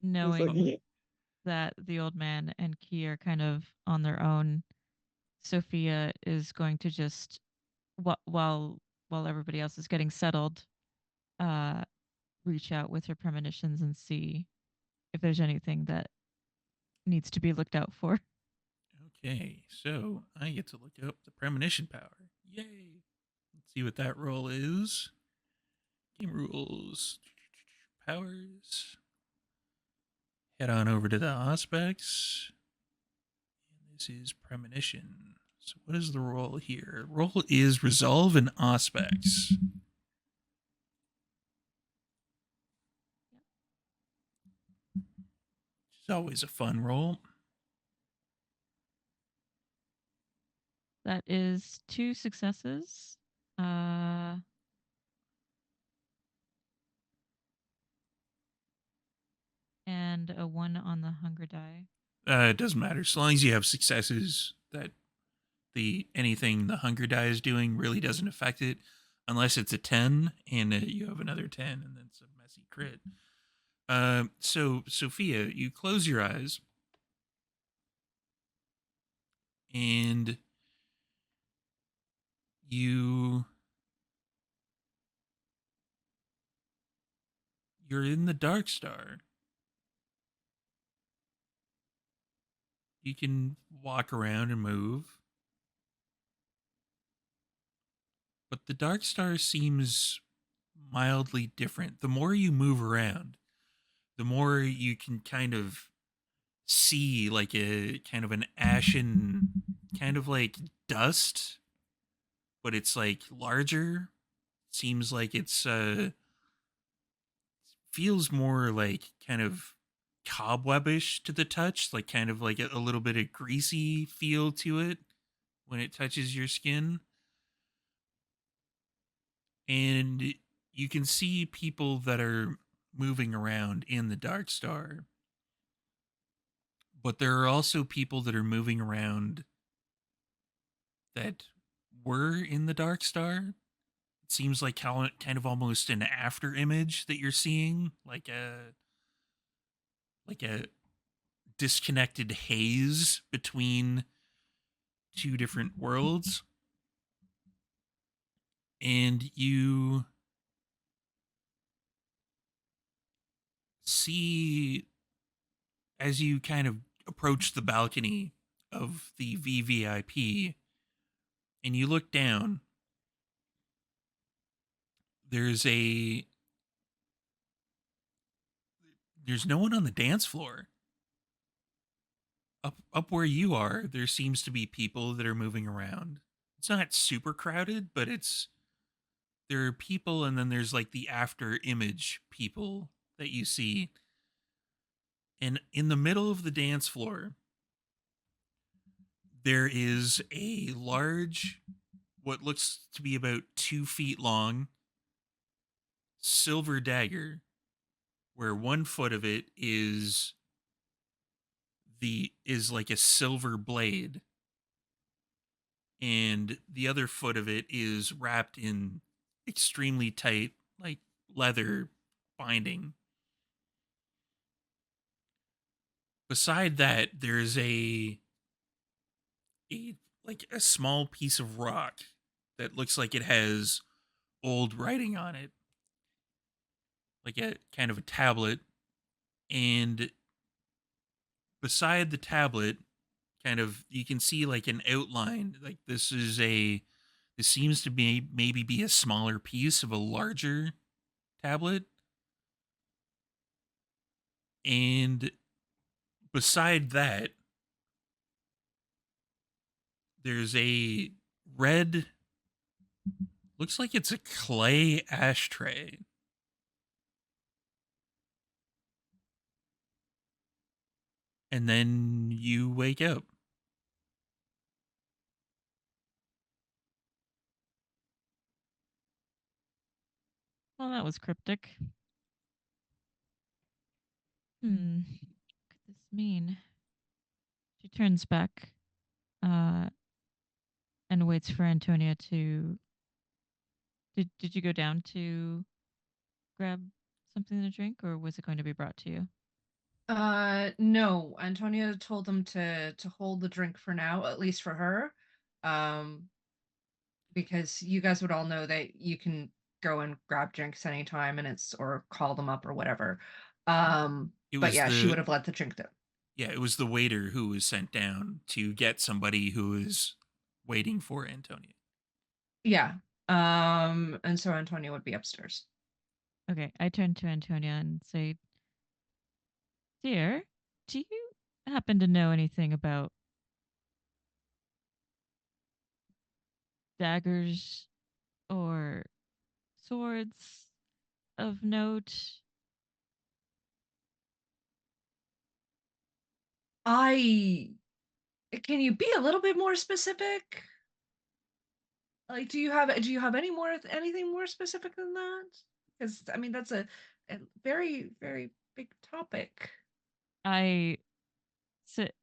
knowing that the old man and Key are kind of on their own, Sophia is going to just while everybody else is getting settled, uh, reach out with her premonitions and see if there's anything that needs to be looked out for. Okay, so I get to look up the premonition power. Yay! Let's see what that roll is. Game rules. Powers. Head on over to the aspects. And this is premonition. So what is the roll here? Roll is resolve and aspects. It's always a fun roll. That is 2 successes. And a 1 on the hunger die. It doesn't matter. As long as you have successes, that anything the hunger die is doing really doesn't affect it, unless it's a 10 and you have another 10, and then it's a messy crit. So Sophia, you close your eyes, and you're in the Dark Star. You can walk around and move, but the Dark Star seems mildly different. The more you move around, the more you can kind of see like a kind of an ashen, kind of like dust, but it's like larger. Seems like it's feels more like kind of cobwebbish to the touch, like kind of like a little bit of greasy feel to it when it touches your skin. And you can see people that are moving around in the Dark Star. But there are also people that are moving around that were in the Dark Star. It seems like how kind of almost an after image that you're seeing, like a disconnected haze between two different worlds. And you see, as you kind of approach the balcony of the VVIP and you look down, there's no one on the dance floor. Up where you are, there seems to be people that are moving around. It's not super crowded, but there are people, and then there's like the after image people that you see. And in the middle of the dance floor, there is a large, what looks to be about 2 feet long, silver dagger, where 1 foot of it is like a silver blade, and the other foot of it is wrapped in extremely tight, like leather binding. Beside that, there's a like a small piece of rock that looks like it has old writing on it, like a kind of a tablet. And beside the tablet, kind of, you can see like an outline, like this seems to be maybe be a smaller piece of a larger tablet. And beside that, there's a red, looks like it's a clay ashtray. And then you wake up. Well, that was cryptic. What could this mean? She turns back and waits for Antonia to. Did you go down to grab something to drink, or was it going to be brought to you? No, Antonia told them to hold the drink for now, at least for her. Because you guys would all know that you can go and grab drinks anytime and it's or call them up or whatever. It But was yeah, she would the have let the drink down. Yeah, it was the waiter who was sent down to get somebody who was waiting for Antonia. Yeah. And so Antonia would be upstairs. Okay, I turn to Antonia and say, "Dear, do you happen to know anything about daggers or swords of note?" Can you be a little bit more specific? Like, do you have anything more specific than that? Because I mean that's a very, very big topic. I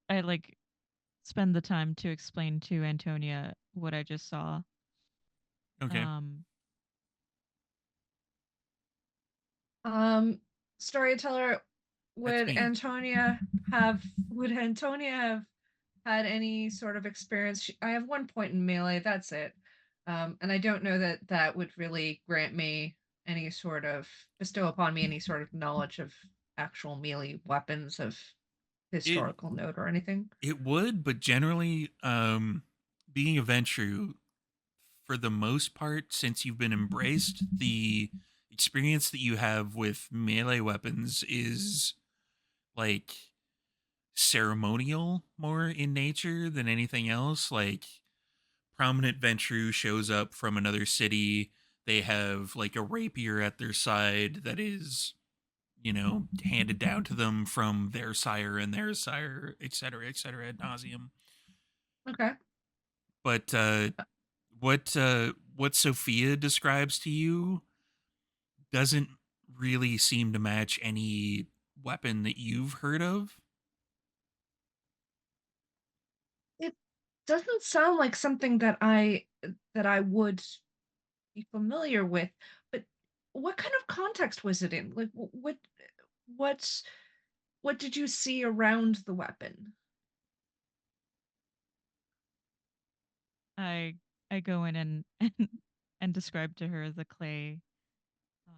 I like spend the time to explain to Antonia what I just saw. Okay. Um, Um, Storyteller, That's would me. Antonia have had any sort of experience? I have 1 point in melee, that's it. And I don't know that that would really grant me bestow upon me any sort of knowledge of actual melee weapons of It historical note or anything. it would, but generally, being a Ventru, for the most part, since you've been embraced, the experience that you have with melee weapons is like ceremonial more in nature than anything else. Like prominent Ventru shows up from another city. They have like a rapier at their side that is, handed down to them from their sire, et cetera, ad nauseum. Okay. But what Sophia describes to you doesn't really seem to match any weapon that you've heard of. It doesn't sound like something that I would be familiar with, but what kind of context was it in? Like what what did you see around the weapon? I I go in and and describe to her the clay and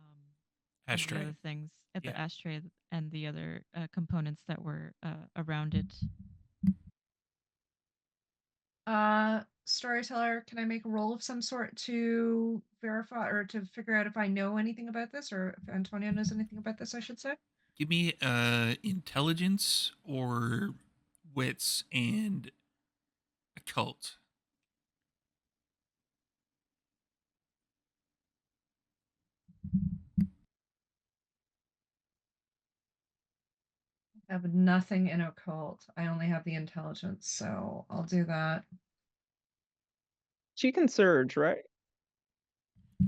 the Ashtray. other things at Yeah. the ashtray and the other components that were around it. Storyteller, can I make a roll of some sort to verify or to figure out if I know anything about this or if Antonio knows anything about this, I should say? Give me intelligence or wits and occult. I have nothing in occult. I only have the intelligence, so I'll do that. She can surge, right?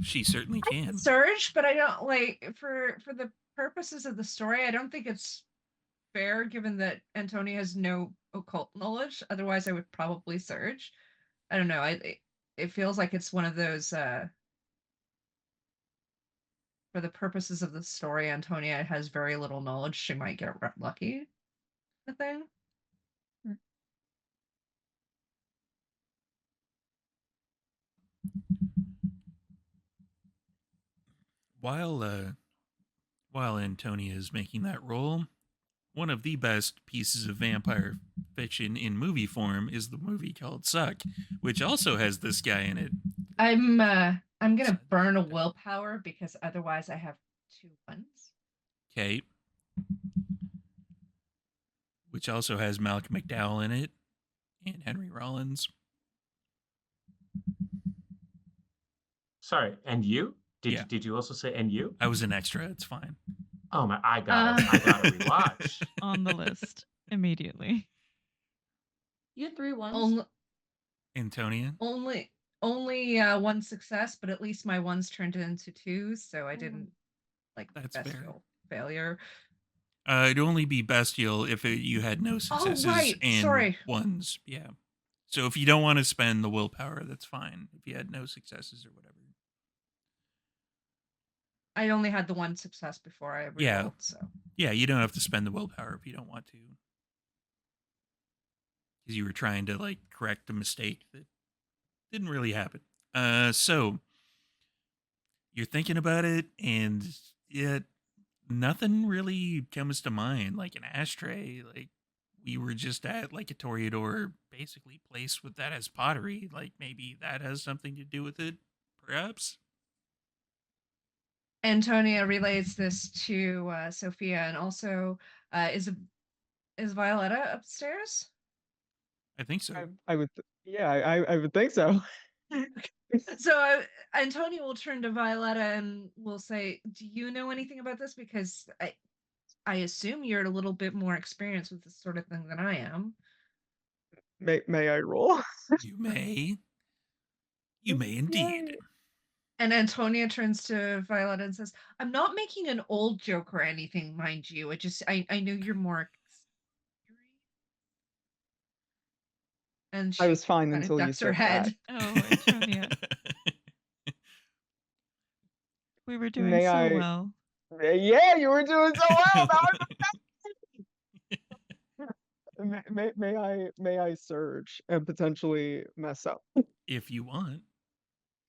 She certainly can. Surge, but I don't like for the purposes of the story, I don't think it's fair given that Antonia has no occult knowledge. Otherwise, I would probably surge. I don't know. It feels like it's one of those for the purposes of the story, Antonia has very little knowledge. She might get lucky. The thing. While while Antonia is making that roll, one of the best pieces of vampire fiction in movie form is the movie called Suck, which also has this guy in it. I'm gonna burn a willpower because otherwise I have 2 ones. Okay. Which also has Malcolm McDowell in it and Henry Rollins. Sorry, and you? Yeah. Did you also say and you? I was an extra. It's fine. Oh my! I gotta rewatch. On the list immediately. You had 3 ones. Antonia. Only one success, but at least my ones turned into 2s, so I didn't like That's best fair. failure. It'd only be bestial if you had no successes right. and Sorry. ones. Yeah. So if you don't want to spend the willpower, that's fine. If you had no successes or whatever. I only had the one success before I Yeah. rerolled, so. Yeah, you don't have to spend the willpower if you don't want to. Because you were trying to like correct a mistake that didn't really happen. So you're thinking about it, and yet nothing really comes to mind. Like an ashtray, like we were just at like a Toreador basically place with that as pottery. Like maybe that has something to do with it, perhaps. Antonia relays this to Sophia, and also is Violetta upstairs? I think so. I would, yeah, I would think so. So Antonia will turn to Violetta and will say, "Do you know anything about this? Because I assume you're a little bit more experienced with this sort of thing than I am." May I roll? You may. You may indeed. Yay. And Antonia turns to Violetta and says, "I'm not making an old joke or anything, mind you. I know you're more experienced." And I she was fine kind of until you ducks her said that. head. Oh, Antonia, we were doing May so I? well. Yeah, you were doing so well. May I surge and potentially mess up? If you want,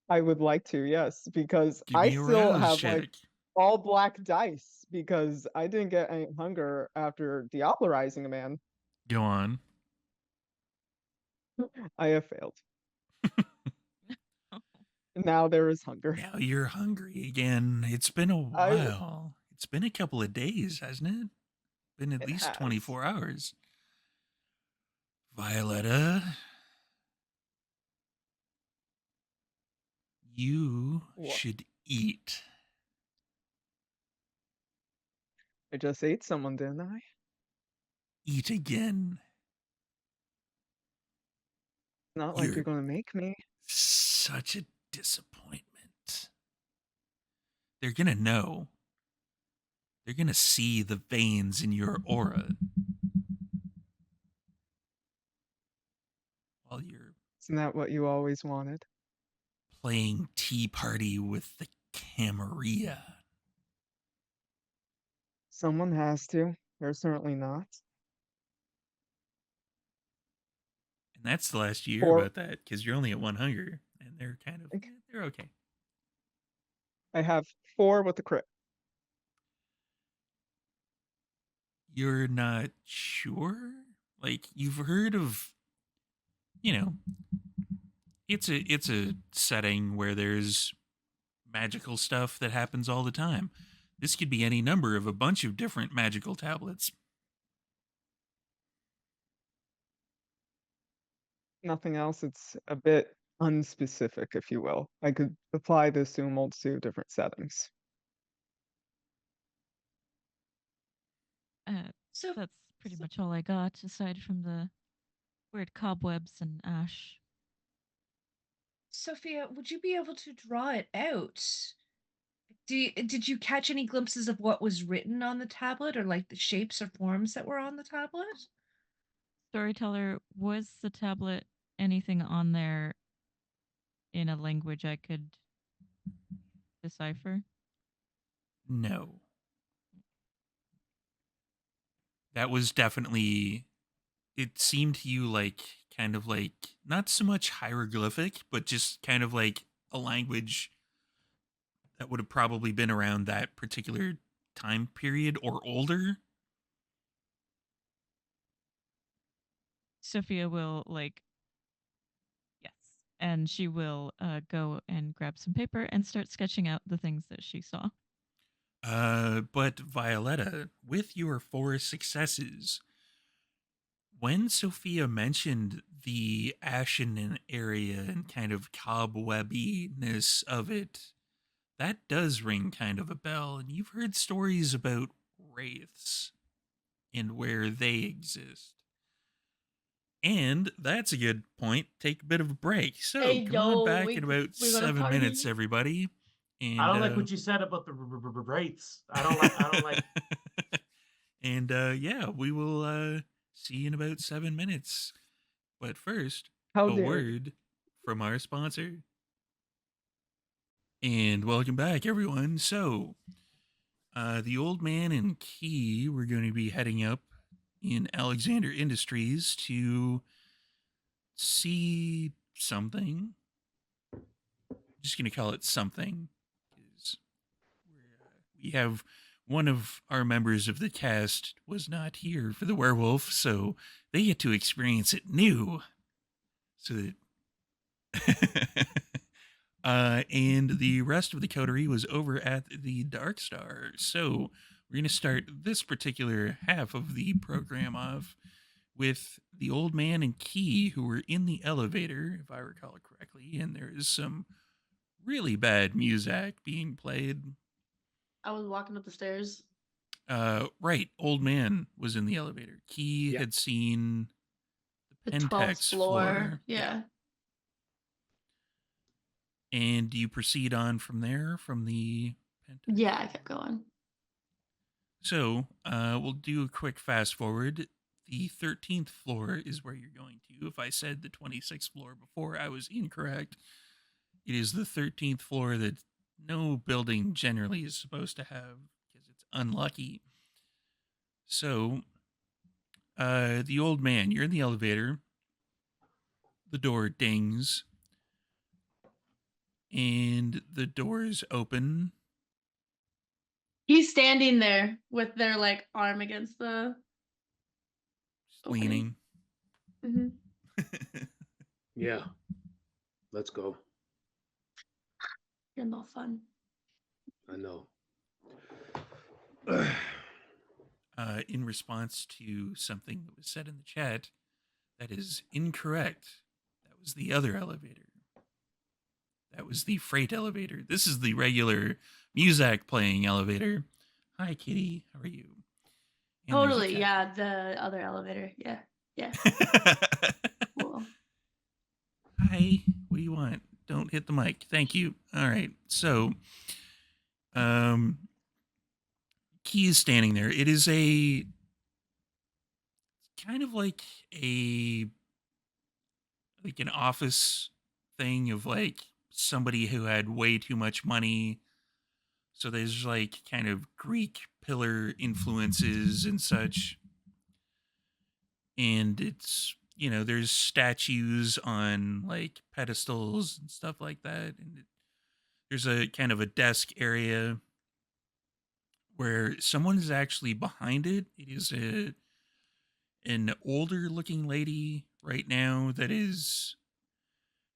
I would like to, yes, because give I me a still rouse have check. like all black dice because I didn't get any hunger after Diablerizing a man. Go on. I have failed. Now there is hunger. Now you're hungry again. It's been a while. It's been a couple of days, hasn't it? Been at It least has. 24 hours. Violetta, you What? should eat. I just ate someone, didn't I? Eat again. It's not like You're you're gonna make me. such a disappointment. They're gonna know. They're gonna see the veins in your aura while you're Isn't that what you always wanted? playing tea party with the Camarilla. Someone has to. They're certainly not. And that's the last you hear Or about that because you're only at one hunger, and they're kind of they're okay. I have 4 with the crit. You're not sure? Like you've heard of, it's a setting where there's magical stuff that happens all the time. This could be any number of a bunch of different magical tablets. Nothing else. It's a bit unspecific, if you will. I could apply this to a multitude of different settings. So That's pretty much all I got, aside from the weird cobwebs and ash. Sophia, would you be able to draw it out? Did you catch any glimpses of what was written on the tablet, or like the shapes or forms that were on the tablet? Storyteller, was the tablet anything on there in a language I could decipher? No. That was definitely, it seemed to you like kind of like not so much hieroglyphic, but just kind of like a language that would have probably been around that particular time period or older. Sophia will yes, and she will go and grab some paper and start sketching out the things that she saw. But Violetta, with your 4 successes, when Sophia mentioned the ashen area and kind of cobwebbiness of it, that does ring kind of a bell. And you've heard stories about wraiths and where they exist. And that's a good point. Take a bit of a break. So Hey, come on yo, back in about we're gonna 7 minutes, party. everybody. And I don't like what you said about the wraiths. I don't like. And yeah, we will see you in about 7 minutes. But first, How a dare you. word from our sponsor. And welcome back, everyone. So, the old man and Key, we're going to be heading up in Alexander Industries to see something. I'm just going to call it something. 'Cause we have one of our members of the cast was not here for the werewolf, so they get to experience it new. So that and the rest of the coterie was over at the Dark Star. So we're going to start this particular half of the program off with the old man and Key, who were in the elevator, if I recall correctly, and there is some really bad music being played. I was walking up the stairs. Right, old man was in the elevator. Key Yeah. had seen The the 12th Pentex floor. Yeah. And do you proceed on from there, from the Pentex? Yeah, I kept going. So we'll do a quick fast forward. The 13th floor is where you're going to. If I said the 26th floor before, I was incorrect. It is the 13th floor that no building generally is supposed to have because it's unlucky. So, the old man, you're in the elevator. The door dings. And the doors open. He's standing there with their like arm against the Just leaning. Mm-hmm. Yeah. Let's go. You're no fun. I know. In response to something that was said in the chat, that is incorrect. That was the other elevator. That was the freight elevator. This is the regular music playing elevator. Hi, Kitty. How are you? And there's a Totally. cat. Yeah. The other elevator. Yeah. Yeah. Cool. Hi. What do you want? Don't hit the mic. Thank you. All right. So, Key is standing there. It is a kind of like an office thing of like somebody who had way too much money. So there's like kind of Greek pillar influences and such. And it's, there's statues on like pedestals and stuff like that. And there's a kind of a desk area where someone is actually behind it. It is an older looking lady right now that is,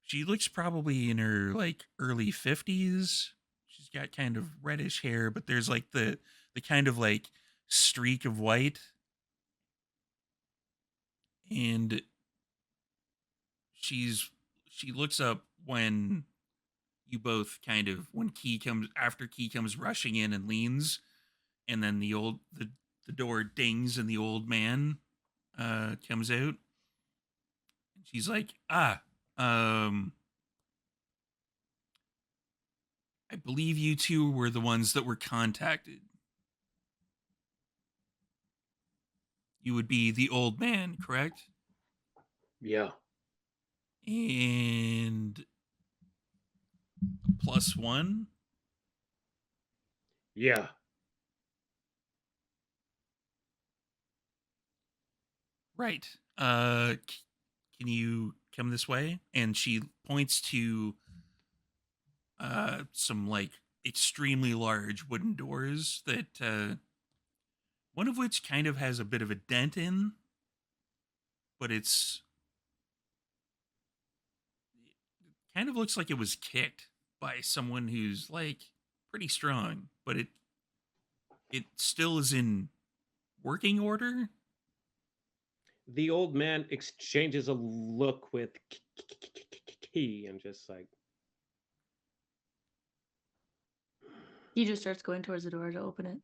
she looks probably in her like early 50s. She's got kind of reddish hair, but there's like the kind of like streak of white. And she looks up when you both kind of, after Key comes rushing in and leans, and then the door dings and the old man comes out. She's like, I believe you two were the ones that were contacted. You would be the old man, correct? Yeah. And +1? Yeah. Right. Can you come this way? And she points to some like extremely large wooden doors that one of which kind of has a bit of a dent in, but it kind of looks like it was kicked by someone who's like pretty strong, but it still is in working order. The old man exchanges a look with Key and just like, He just starts going towards the door to open it.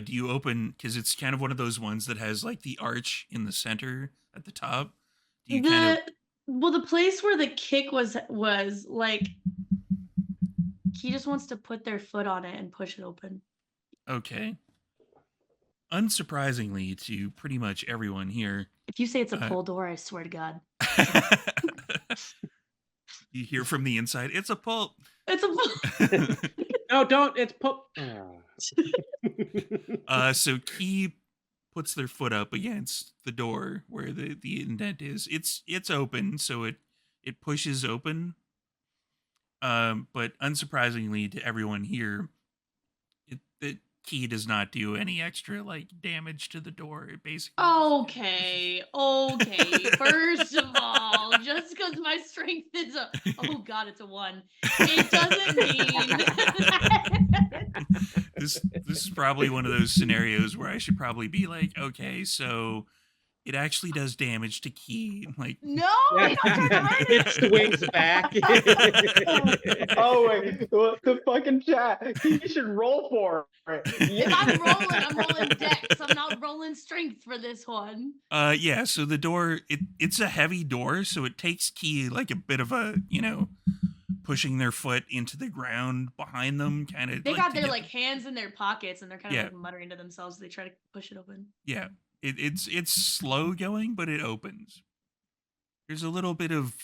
Do you open, because it's kind of one of those ones that has like the arch in the center at the top? Do you Well, the place where the kick was like, he just wants to put their foot on it and push it open. Okay. unsurprisingly to pretty much everyone here, If you say it's a pull door, I swear to God. you hear from the inside, it's a pull. It's a pull. No, don't. It's So Key puts their foot up against the door where the indent is. It's open, so it pushes open. But unsurprisingly to everyone here, the key does not do any extra like damage to the door. It basically Okay. First of all, just because my strength is oh God, it's a 1. It doesn't mean this is probably one of those scenarios where I should probably be like, okay, so it actually does damage to Key. Like, no, you don't turn around. It swings back. Oh wait, what the fucking chat? You should roll for it. If I'm rolling dex. I'm not rolling strength for this one. Yeah. So the door, it's a heavy door, so it takes Key like a bit of a, pushing their foot into the ground behind them, kind of. They got their like hands in their pockets and they're kind of Yeah. like muttering to themselves as they try to push it open. Yeah. It's slow going, but it opens. There's a little bit of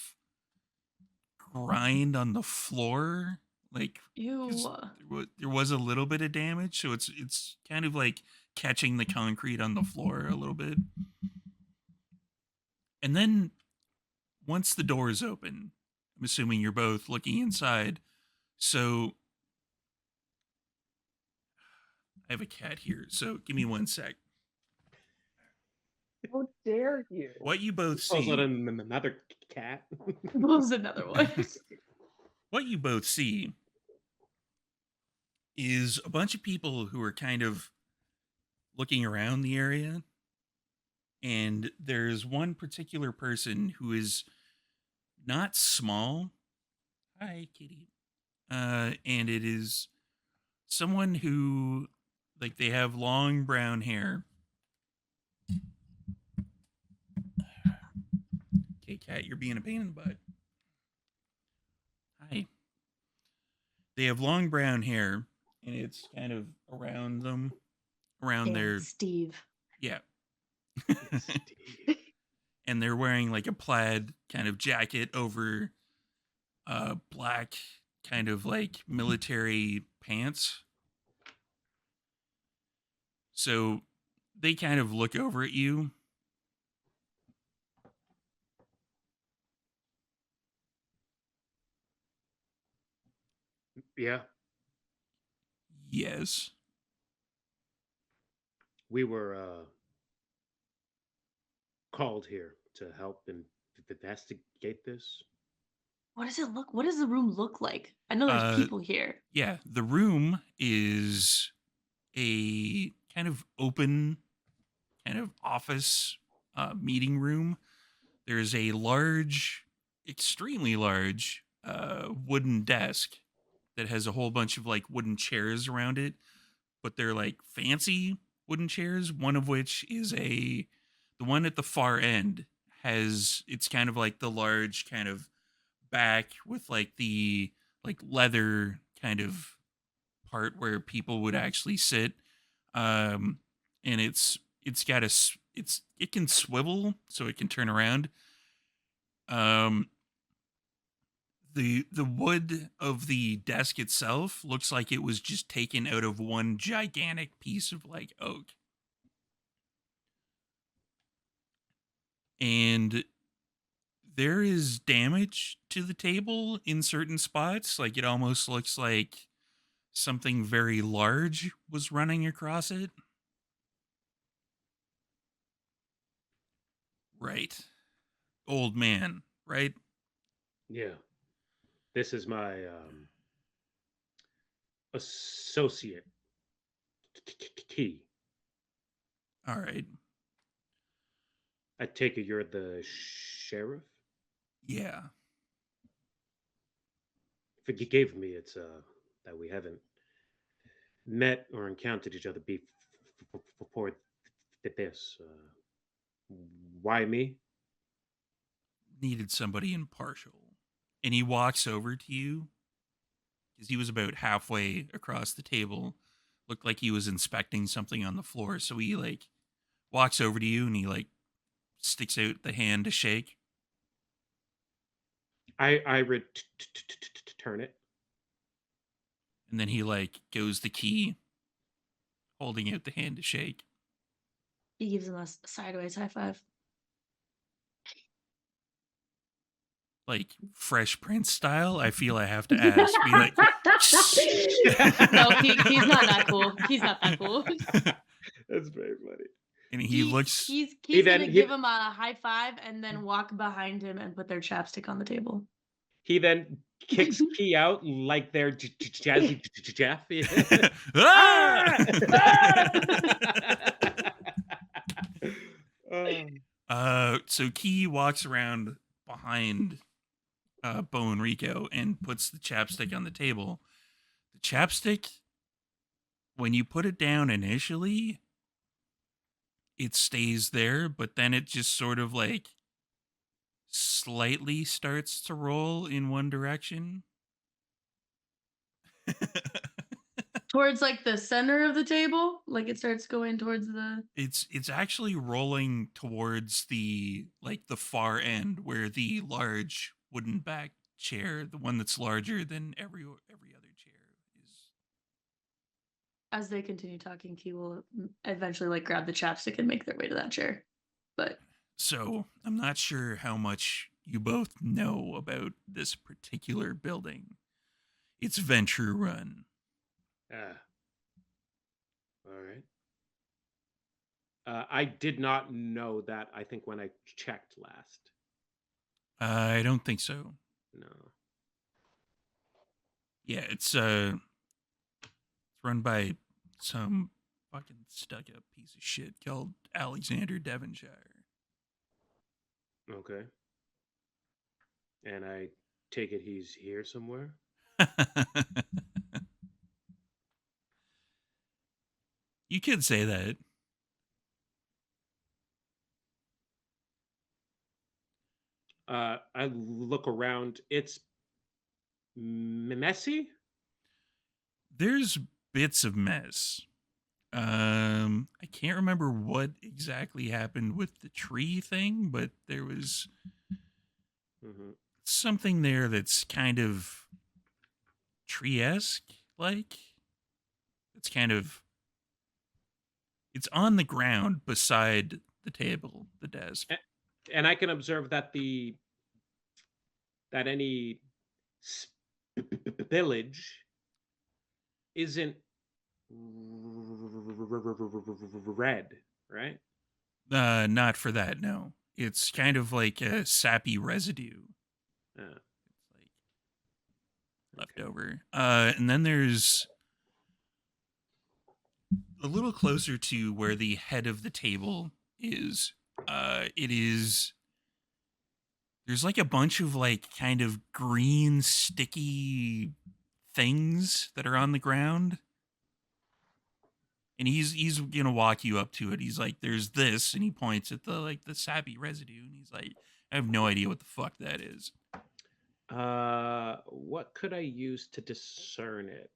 grind on the floor, like Ew. there was a little bit of damage, so it's kind of like catching the concrete on the floor a little bit. And then once the door is open, I'm assuming you're both looking inside. So I have a cat here, so give me 1 sec. How dare you? What you both Oh, see. is that another cat? What was another one? What you both see is a bunch of people who are kind of looking around the area. And there's one particular person who is not small. Hi, kitty. And it is someone who, like, they have long brown hair. Okay, cat, you're being a pain in the butt. Hi. They have long brown hair, and it's kind of around them, around their Steve. yeah. And they're wearing like a plaid kind of jacket over black kind of like military pants. So they kind of look over at you. Yeah, Yes. we were called here to help investigate this. What does it look? What does the room look like? I know there's people here. Yeah, the room is a kind of open kind of office meeting room. There's a large, extremely large wooden desk that has a whole bunch of like wooden chairs around it, but they're like fancy wooden chairs, one of which is the one at the far end it's kind of like the large kind of back with like the like leather kind of part where people would actually sit. And it's got it can swivel so it can turn around. The wood of the desk itself looks like it was just taken out of one gigantic piece of like oak. And there is damage to the table in certain spots. Like it almost looks like something very large was running across it. Right. Old man, right? Yeah, this is my associate Key. All right. I take it you're the sheriff. Yeah. Forgive me, it's that we haven't met or encountered each other before this. Why me? Needed somebody impartial. And he walks over to you because he was about halfway across the table, looked like he was inspecting something on the floor. So he like walks over to you and he like sticks out the hand to shake. I return it. And then he like goes the key, holding out the hand to shake. He gives him a sideways high five. Like Fresh Prince style, I feel I have to ask. Be like, No, he's not that cool. He's not that cool. That's very funny. and he looks. He's then- gonna give him a high five and then walk behind him and put their chapstick on the table. He then kicks Key out like they're Jazzy Jeff. Ah! So Key walks around behind Bo and Rico and puts the chapstick on the table. The chapstick, when you put it down initially, it stays there, but then it just sort of like slightly starts to roll in one direction. Towards like the center of the table, like it starts going towards the. It's actually rolling towards the far end where the large wooden back chair, the one that's larger than every other chair, is. As they continue talking, Key will eventually like grab the chapstick and make their way to that chair. But So I'm not sure how much you both know about this particular building. It's venture run. All right. I did not know that, I think, when I checked last. I don't think so. No. Yeah, it's run by some fucking stuck-up piece of shit called Alexander Devonshire. Okay. And I take it he's here somewhere? You could say that. I look around. It's messy? There's bits of mess. I can't remember what exactly happened with the tree thing, but there was something there that's kind of tree-esque, like. It's kind of. It's on the ground beside the table, the desk. And I can observe that any village isn't red, right? Not for that, no. It's kind of like a sappy residue. It's like leftover. And then there's a little closer to where the head of the table is. There's like a bunch of like kind of green sticky things that are on the ground. And he's gonna walk you up to it. He's like, "There's this," and he points at the sappy residue, and he's like, "I have no idea what the fuck that is." What could I use to discern it?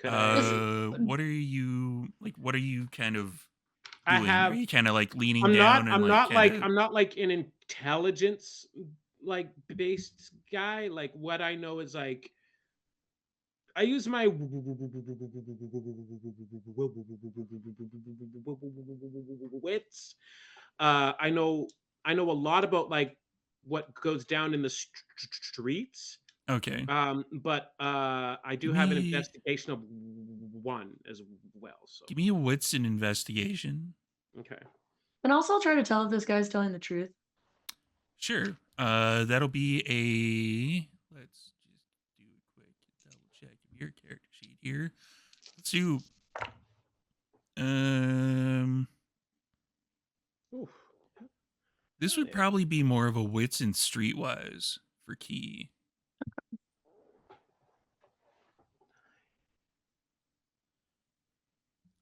What are you kind of I doing? have. Are you kind of like leaning I'm down? not. And I'm not like. kinda- I'm not like an intelligence based guy. Like what I know is like. I use my wits. I know a lot about like what goes down in the streets. Okay. But I do have an investigation of 1 as well. So Give me a wits and investigation. okay. And also try to tell if this guy's telling the truth. Sure. That'll be a. Let's just do a quick double check of your character sheet here. Let's do. Oof. This would probably be more of a wits and streetwise for Key.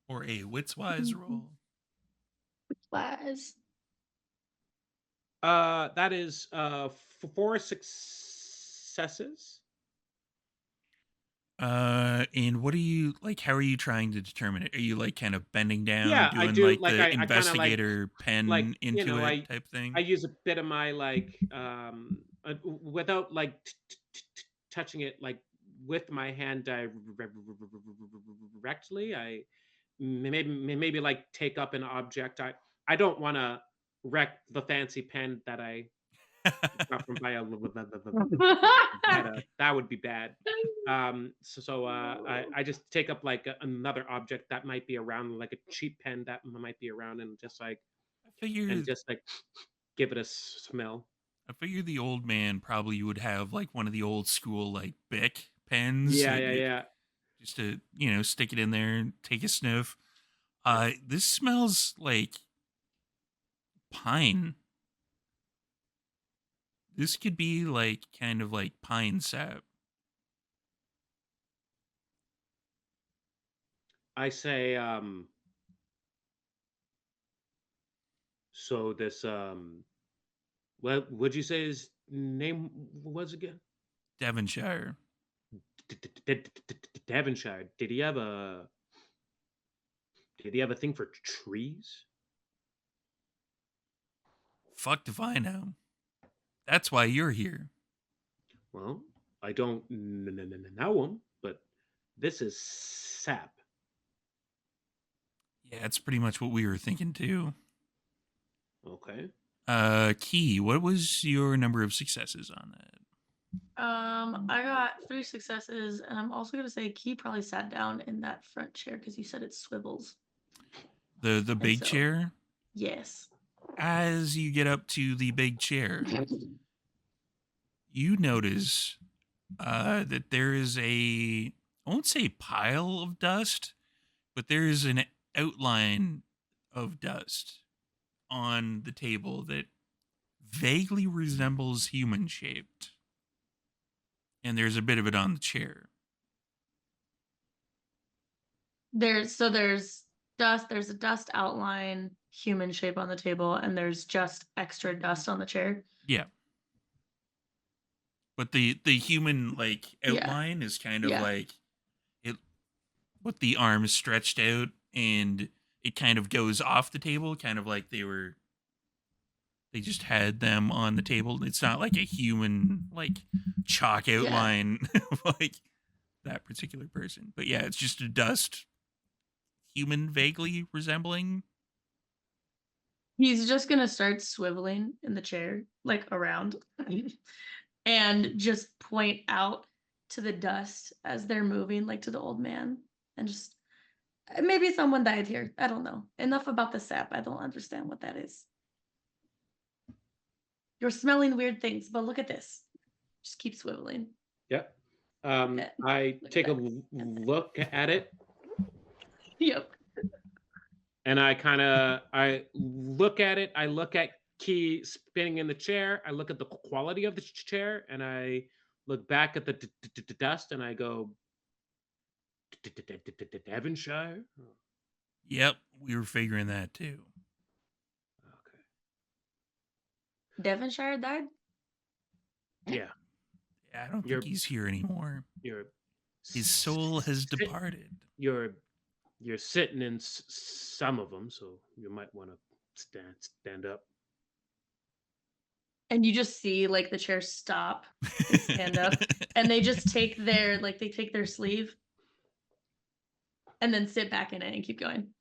Or a wits-wise roll. Wise. That is 4 successes. And what are you like? How are you trying to determine it? Are you like kind of bending down, Yeah, I doing do. like Like the I kind of investigator pen you into know, it type I thing? use a bit of my without like touching it like with my hand directly. I maybe like take up an object. I don't want to wreck the fancy pen that I got from that would be bad. I just take up like another object that might be around, like a cheap pen that might be around, and I figure just like give it a smell. I figure the old man probably would have like one of the old school like Bic pens Yeah, that yeah, yeah. just to, stick it in there and take a sniff. This smells like pine. This could be like kind of like pine sap. I say, so this, what would you say his name was again? Devonshire. Devonshire. Did he have a thing for trees? Fucked if I know. That's why you're here. Well, I don't know him, but this is sap. Yeah, it's pretty much what we were thinking too. Okay. Key, what was your number of successes on that? I got 3 successes, and I'm also gonna say Key probably sat down in that front chair because you said it swivels. The big so- chair? Yes. As you get up to the big chair, you notice that there is I won't say pile of dust, but there is an outline of dust on the table that vaguely resembles human shaped. And there's a bit of it on the chair. There's dust. There's a dust outline, human shape on the table, and there's just extra dust on the chair. Yeah. But the human like Yeah. outline is kind of Yeah. like it with the arms stretched out, and it kind of goes off the table, kind of like they just had them on the table. It's not like a human like chalk outline like that particular person. But yeah, it's just a dust human vaguely resembling. He's just gonna start swiveling in the chair, like around, and just point out to the dust as they're moving, like to the old man, and just maybe someone died here. I don't know. Enough about the sap. I don't understand what that is. You're smelling weird things, but look at this. Just keep swiveling. Yep. Okay. I Look take at a that. look at it, Yep. and I look at it. I look at Key spinning in the chair. I look at the quality of the chair, and I look back at the dust, and I go, Devonshire. Yep, we were figuring that too. Okay. Devonshire died? Yeah. Yeah, I don't think he's here anymore. You're His soul has departed. You're sitting in some of them, so you might want to stand up. And you just see like the chair stop, they stand up, and they just take their sleeve and then sit back in it and keep going.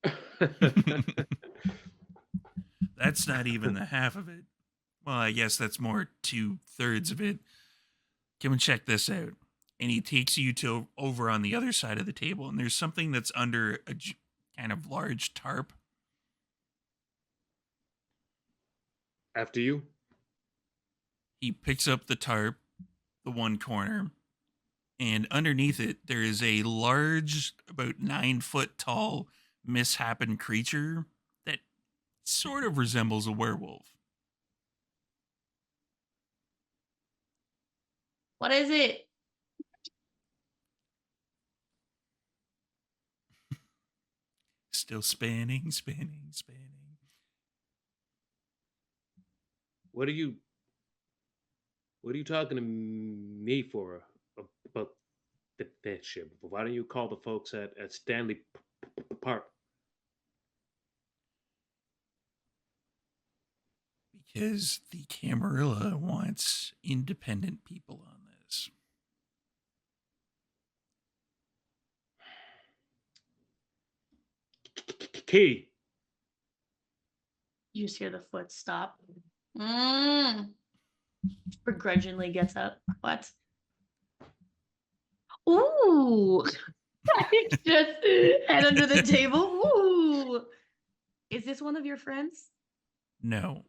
That's not even the half of it. Well, I guess that's more 2/3 of it. Come and check this out. And he takes you to over on the other side of the table, and there's something that's under a kind of large tarp. After you. He picks up the tarp, the one corner, and underneath it there is a large, about 9-foot tall, misshapen creature that sort of resembles a werewolf. What is it? Still spinning. What are you talking to me for? About this shit. Why don't you call the folks at Stanley Park? Because the Camarilla wants independent people on this. Key. You just hear the foot stop. Begrudgingly gets up. What? Ooh. Just head under the table. Ooh. Is this one of your friends? No.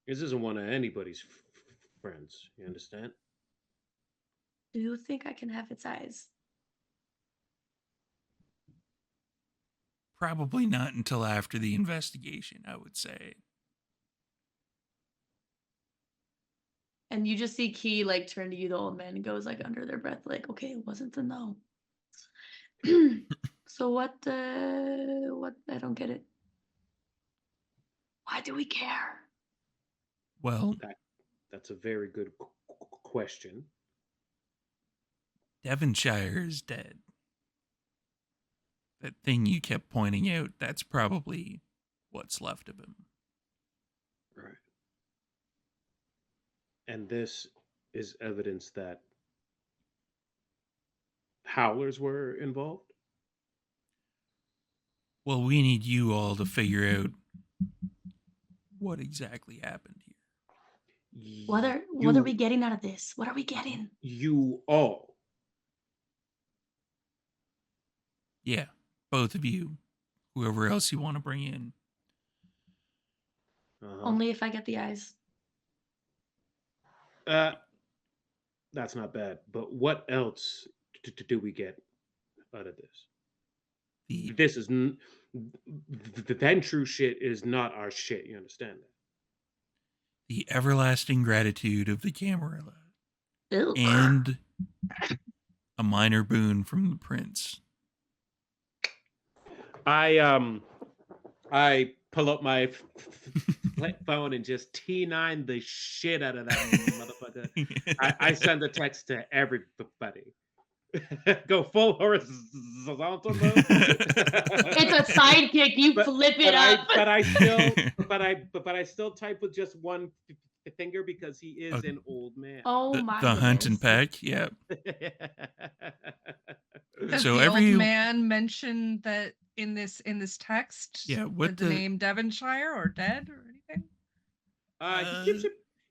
This isn't one of anybody's friends. You understand? Do you think I can have its eyes? Probably not until after the investigation, I would say. And you just see Key like turn to you, the old man, and goes like under their breath, like, okay, it wasn't a no. So what I don't get it. Why do we care? Well, That's a very good question. Devonshire is dead. That thing you kept pointing out, that's probably what's left of him. Right. And this is evidence that howlers were involved? Well, we need you all to figure out what exactly happened here. What are we getting out of this? What are we getting? You all. Yeah, both of you, whoever else you want to bring in. Only if I get the eyes. That's not bad. But what else do we get out of this? This is the Ventru shit is not our shit. You understand that? The everlasting gratitude of the Camarilla. Ew. And a minor boon from the prince. I pull up my phone and just T9 the shit out of that motherfucker. I send a text to everybody. Go full horizontal mode. It's a sidekick. You flip it up. But I still type with just one finger because he is an old man. Oh the, my the hunt and peck, yeah. Does So the every old man mention that in this text? Yeah, what the name Devonshire or dead or anything?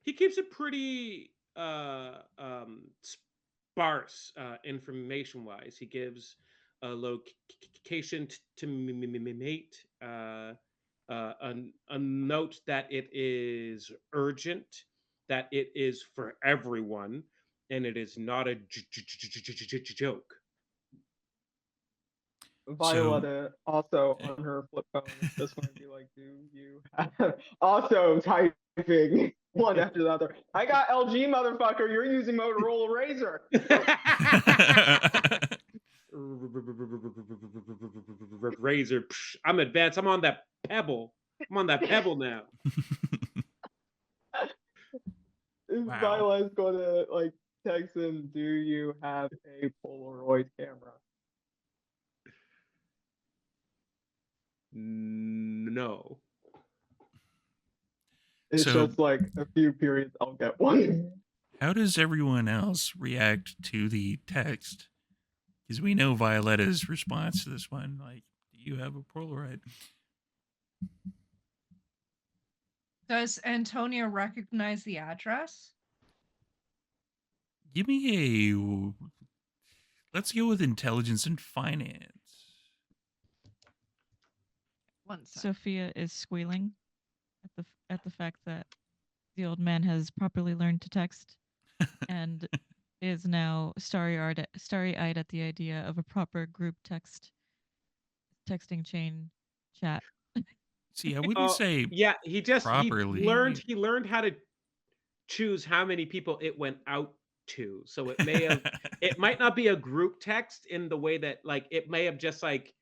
He keeps it pretty sparse information wise. He gives a location to mate, a note that it is urgent, that it is for everyone, and it is not a joke. Violetta also on her flip phone is just going to be like, do you have also typing one after the other? I got LG, motherfucker. You're using Motorola Razor. Razor. I'm advanced. I'm on that Pebble. I'm on that Pebble now. Wow. Viola's going to like text him, do you have a Polaroid camera? No. It's So- just like a few periods, I'll get one. How does everyone else react to the text? Because we know Violetta's response to this one, like, do you have a Polaroid? Does Antonia recognize the address? Give me a... Let's go with intelligence and finance. One second. Sophia is squealing at the fact that the old man has properly learned to text and is now starry-eyed at the idea of a proper group texting chain chat. See, I wouldn't say yeah, he properly. He learned how to choose how many people it went out to. So it may have it might not be a group text in the way that like it may have just like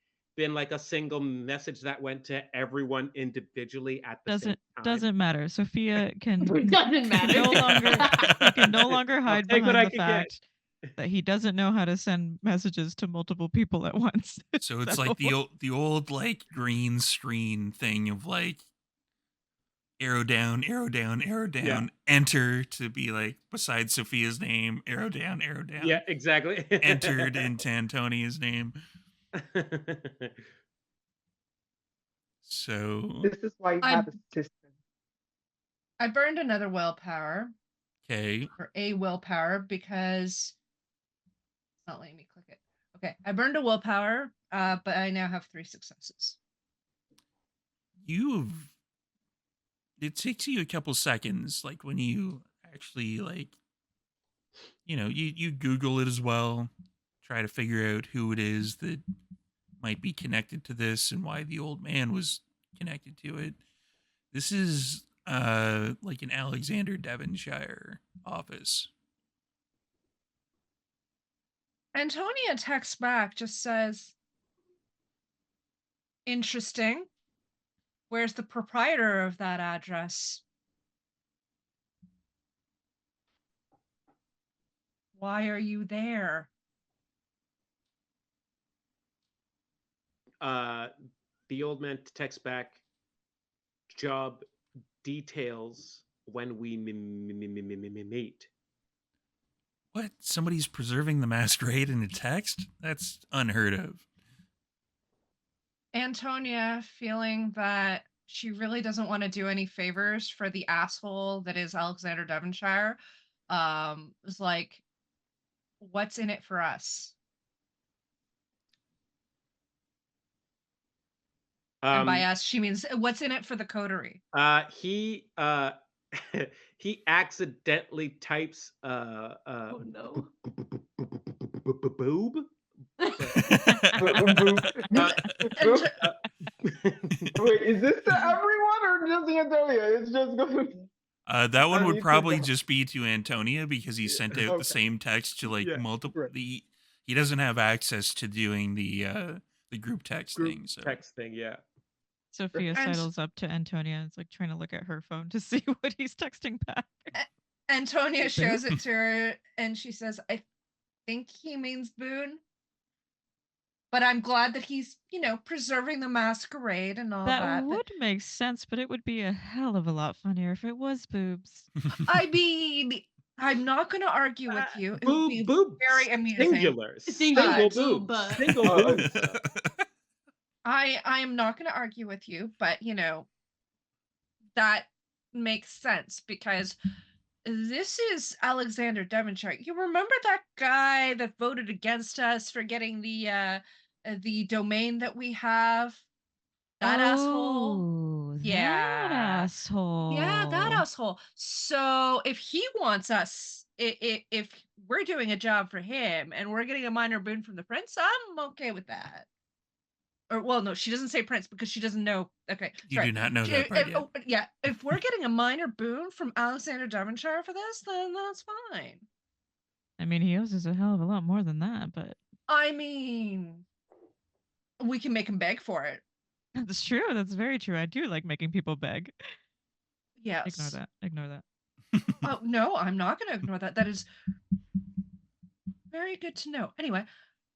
been like a single message that went to everyone individually at the same time? Doesn't matter. Sophia can Doesn't matter. no longer he can no longer I'll hide take what behind I the can get. fact that he doesn't know how to send messages to multiple people at once. So it's like the old like green screen thing of like arrow down, arrow down, arrow down, Yeah. enter to be like beside Sophia's name, arrow down, arrow down. Yeah, exactly. Entered into Antonia's name. So This is why you I- have a system. I burned another willpower, okay. or a willpower, because it's not letting me click it. Okay, I burned a willpower, but I now have 3 successes. It takes you a couple seconds, like when you actually like, you Google it as well, try to figure out who it is that might be connected to this and why the old man was connected to it. This is like an Alexander Devonshire office. Antonia texts back, just says, interesting. Where's the proprietor of that address? Why are you there? The old man texts back, job details when we meet. What? Somebody's preserving the masquerade in a text? That's unheard of. Antonia, feeling that she really doesn't want to do any favors for the asshole that is Alexander Devonshire, was like, what's in it for us? And by us, she means what's in it for the coterie. He accidentally types Oh no. boob. Wait, is this to everyone or just Antonia? It's just going. That one would need to probably know. just be to Antonia because he sent out Okay. the same text to like Yeah, multiple. right. He doesn't have access to doing the group text thing. So Text thing, yeah. Sophia And- sidles up to Antonia and is like trying to look at her phone to see what he's texting back. Antonia Boo? shows it to her and she says, I think he means Boone. But I'm glad that he's, preserving the masquerade and all That that. would make sense, but it would be a hell of a lot funnier if it was boobs. I mean, I'm not going to argue with you. It would be Boob, very amusing. singular, Singular, single boob. boobs, single Uh, boobs. I am not going to argue with you, but that makes sense because this is Alexander Devonshire. You remember that guy that voted against us for getting the domain that we have? That asshole. Oh, Yeah. that asshole. Yeah, that asshole. So if he wants us, if we're doing a job for him and we're getting a minor boon from the prince, I'm okay with that. Or well, no, she doesn't say prince because she doesn't know. Okay, you sorry. do not know that part yet. Yeah, if we're getting a minor boon from Alexander Devonshire for this, then that's fine. I mean, he owes us a hell of a lot more than that, but I mean, we can make him beg for it. that's true. That's very true. I do like making people beg. Yes. Ignore that. Ignore that. Oh no, I'm not going to ignore that. That is very good to know. Anyway.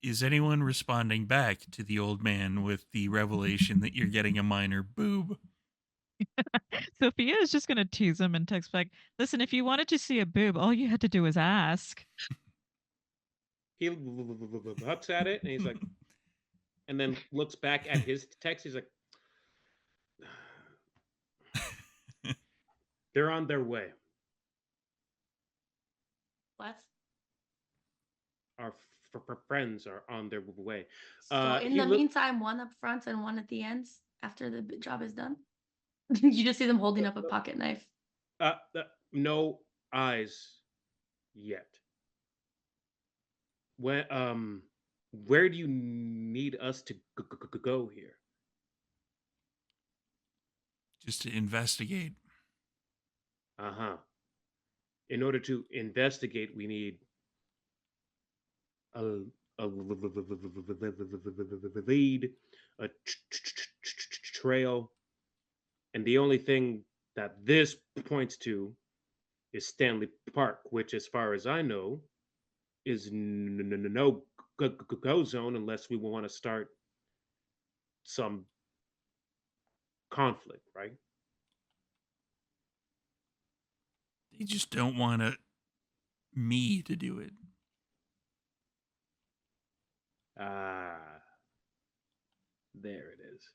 Is anyone responding back to the old man with the revelation that you're getting a minor boob? Sophia is just going to tease him and text back, listen, if you wanted to see a boob, all you had to do was ask. He looks at it and he's like, and then looks back at his text. He's like, they're on their way. What? Our friends are on their way. So in he the look- meantime, one up front and one at the ends after the job is done. You just see them holding up a pocket knife. No eyes yet. When where do you need us to go here? Just to investigate. In order to investigate, we need a a lead, a trail, and the only thing that this points to is Stanley Park, which, as far as I know, is no go zone unless we want to start some conflict, right? They just don't want me to do it. Ah, there it is.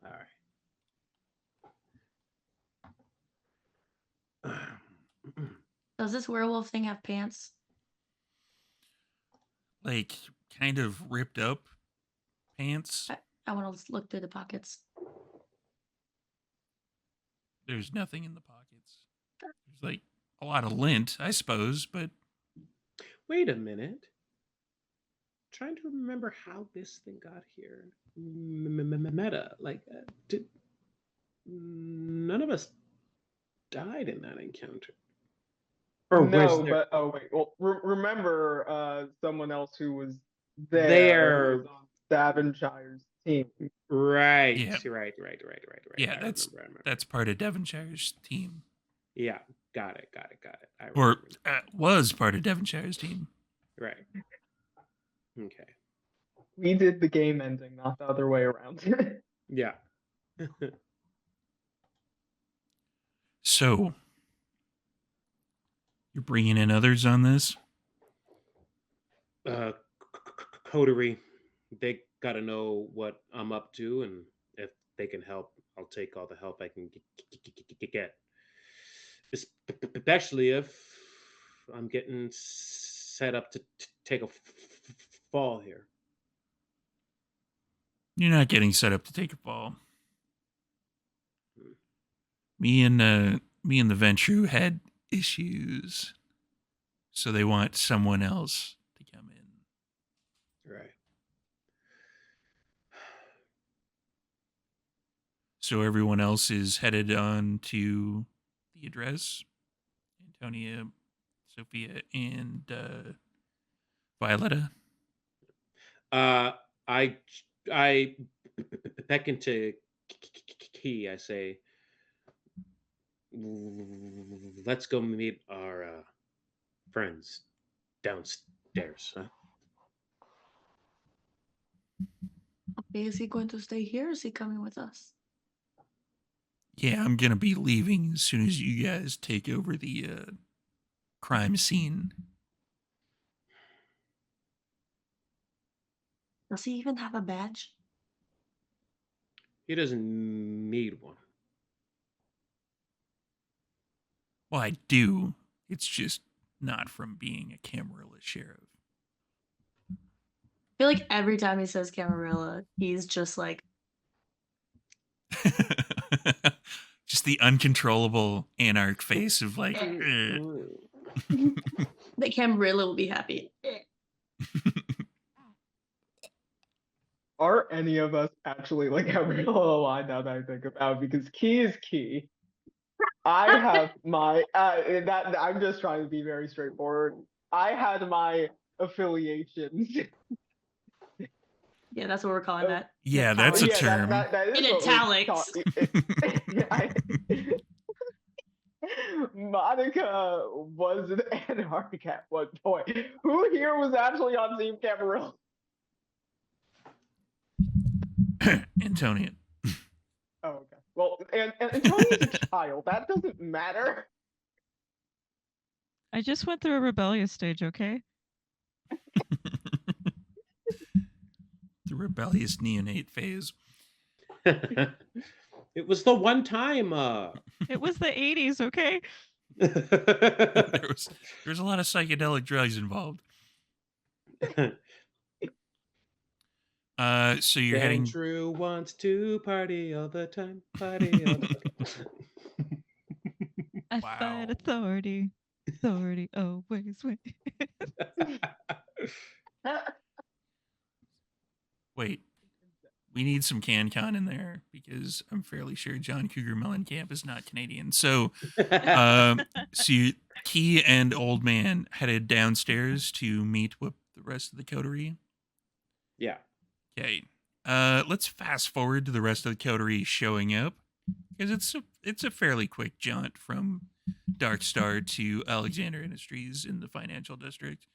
All right. Does this werewolf thing have pants? Like, kind of ripped up pants. I want to look through the pockets. There's nothing in the pockets. There's like a lot of lint, I suppose, but Wait a minute. Trying to remember how this thing got here. Meta, like, did none of us died in that encounter? Or was No, there? but oh wait. Well, remember someone else who was there There. who was on Davonshire's team. Right. Yeah. Right. yeah, I that's remember. that's part of Devonshire's team, Yeah. Got it. I or remember. was part of Devonshire's team. Right. Okay. We did the game ending, not the other way around. Yeah. So, you're bringing in others on this? Coterie, they got to know what I'm up to, and if they can help, I'll take all the help I can get. Especially if I'm getting set up to take a fall here. You're not getting set up to take a fall. Me and the Ventru had issues, so they want someone else to come in. Right. So everyone else is headed on to the address. Antonia, Sophia, and Violetta. I beckon to Key. I say, let's go meet our friends downstairs. Huh? Okay, is he going to stay here or is he coming with us? Yeah, I'm gonna be leaving as soon as you guys take over the crime scene. Does he even have a badge? He doesn't need one. Well, I do. It's just not from being a Camarilla sheriff. I feel like every time he says Camarilla, he's just like, Just the uncontrollable anarch face of like. that Camarilla will be happy. Are any of us actually like a real aligned now that I think about it? Because Key is Key. I have my that I'm just trying to be very straightforward. I had my affiliations. Yeah, that's what we're calling that. Yeah, that's a term. That is In what we're italics. Monica was an anarch at one point. Who here was actually on Team Camarilla? Antonia. Oh, okay. Well, and Antonia's a child. That doesn't matter. I just went through a rebellious stage, okay? The rebellious neonate phase. It was the one time. It was the 80s, okay? there was a lot of psychedelic drugs involved. So you're heading. Andrew wants to party all the time. Party all the time. I Wow. fight authority. Authority always wins. Wait, we need some CanCon in there because I'm fairly sure John Cougar Mellencamp is not Canadian. So, so Key and Old Man headed downstairs to meet with the rest of the coterie. Yeah. Okay. Let's fast forward to the rest of the coterie showing up, because it's a fairly quick jaunt from Dark Star to Alexander Industries in the financial district.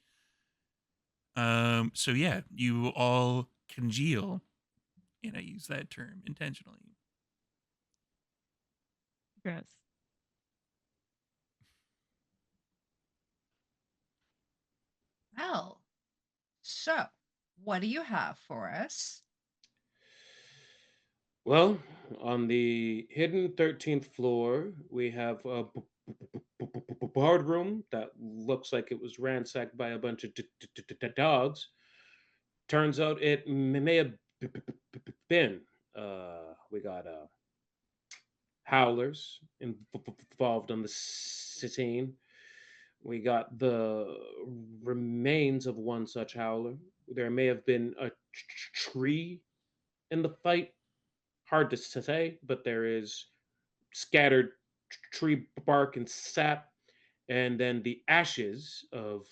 So yeah, you all congeal, and I use that term intentionally. Gross. Well, so what do you have for us? Well, on the hidden 13th floor, we have a board room that looks like it was ransacked by a bunch of dogs. Turns out it may have been. We got howlers involved on the scene. We got the remains of one such howler. There may have been a tree in the fight. Hard to say, but there is scattered tree bark and sap, and then the ashes of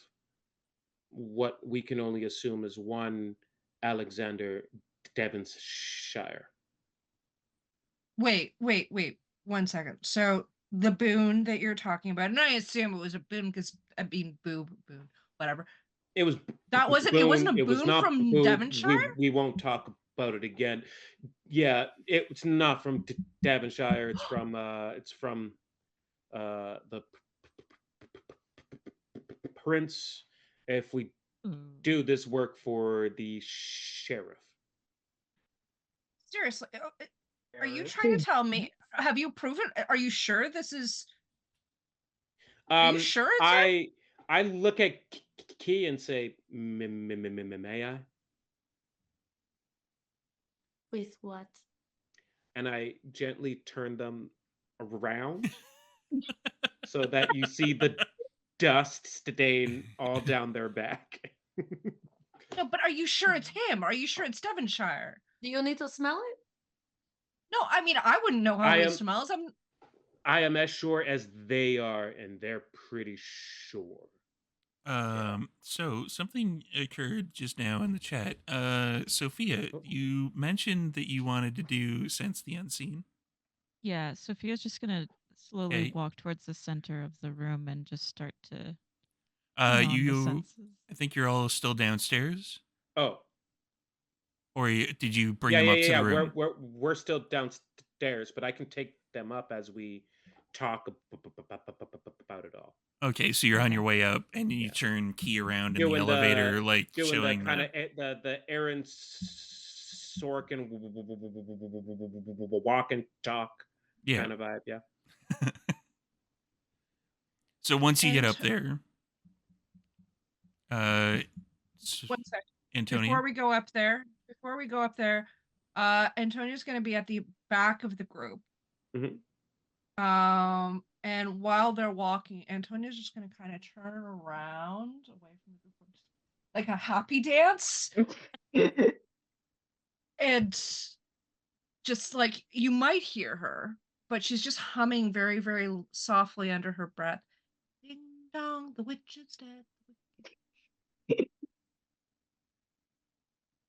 what we can only assume is one Alexander Devonshire. Wait. 1 second. So the boon that you're talking about, and I assume it was a boon because boon, whatever. It was That wasn't. It wasn't a It was boon not from boon. Devonshire. We won't talk about it again. Yeah, it's not from Devonshire. It's from the prince. If we do this work for the sheriff. Seriously, are you trying to tell me? Have you proven? Are you sure this is? Are you sure it's him? I look at Key and say, may I? With what? And I gently turn them around so that you see the dust stain all down their back. No, but are you sure it's him? Are you sure it's Devonshire? Do you need to smell it? No, I mean I wouldn't know how he smells. I am as sure as they are, and they're pretty sure. So something occurred just now in the chat. Sophia, you mentioned that you wanted to do Sense the Unseen. Yeah, Sophia's just gonna slowly walk towards the center of the room and just start to. I think you're all still downstairs. Oh. Or did you bring them up to the room? We're still downstairs, but I can take them up as we talk about it all. Okay, so you're on your way up, and you turn Key around in the elevator, like doing showing the kind of the Aaron Sorkin walk and talk kind of vibe. Yeah. So once you get up there, 1 second. Antonio. Before we go up there, Antonio's going to be at the back of the group. Mm-hmm. And while they're walking, Antonio's just going to kind of turn around away from the group, like a happy dance. And just like you might hear her, but she's just humming very, very softly under her breath. Ding dong, the witch is dead.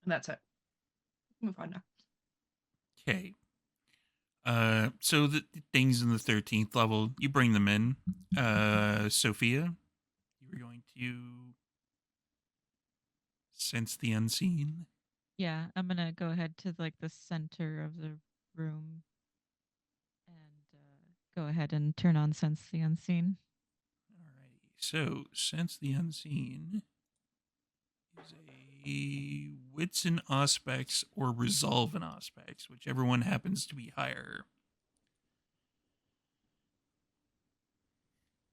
And that's it. Move on now. Okay. So the things in the 13th level, you bring them in. Sophia, you were going to sense the unseen. Yeah, I'm gonna go ahead to like the center of the room and go ahead and turn on Sense the Unseen. Alrighty. So Sense the Unseen is a Wits and Aspects or Resolve and Aspects, whichever one happens to be higher.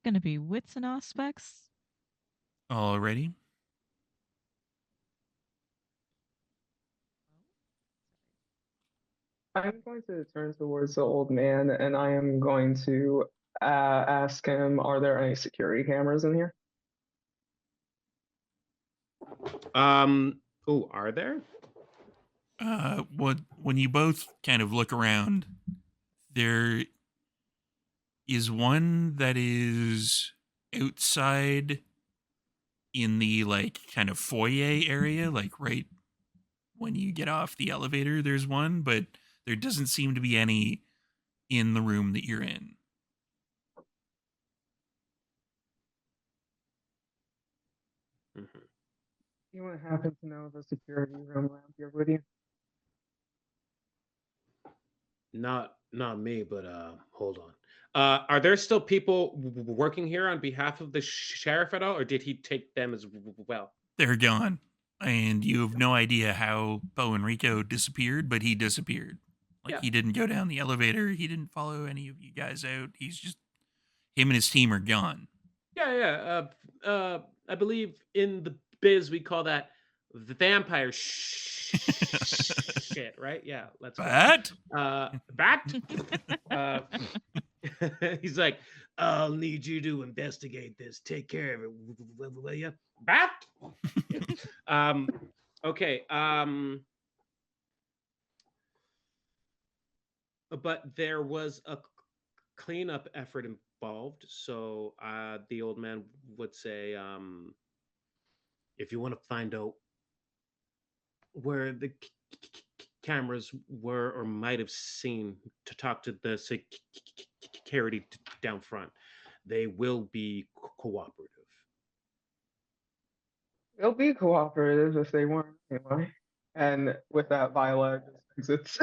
Gonna be Wits and Aspects. Alrighty. I'm going to turn towards the old man, and I am going to ask him, are there any security cameras in here? Oh, are there? When you both kind of look around, there is one that is outside in the like kind of foyer area, like right when you get off the elevator, there's one, but there doesn't seem to be any in the room that you're in. Mhm. You wouldn't happen to know the security room around here, would you? Not me, but hold on. Are there still people working here on behalf of the sheriff at all, or did he take them as well? They're gone. And you have no idea how Bo and Rico disappeared, but he disappeared. Like Yeah. he didn't go down the elevator, he didn't follow any of you guys out. He's just him and his team are gone. Yeah. I believe in the biz we call that the vampire shit, right? Yeah, let's go. But Bat. He's like, I'll need you to investigate this. Take care of it, will you? Bat. Okay. But there was a cleanup effort involved, so the old man would say, if you want to find out where the cameras were or might have seen, to talk to the security down front. They will be cooperative. They'll be cooperative if they weren't anyway. And with that, Viola just exits.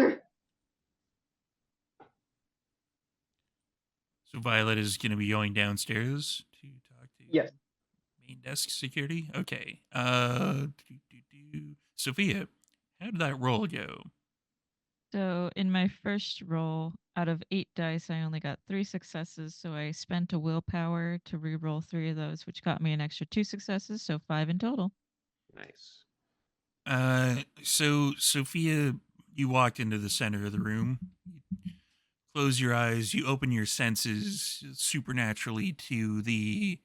so Violet is going to be going downstairs to talk to Yes. main desk security. Okay. Sophia, how did that roll go? So in my first roll, out of 8 dice, I only got 3 successes. So I spent a willpower to re-roll 3 of those, which got me an extra 2 successes, so 5 in total. Nice. So Sophia, you walked into the center of the room. You close your eyes. You open your senses supernaturally to the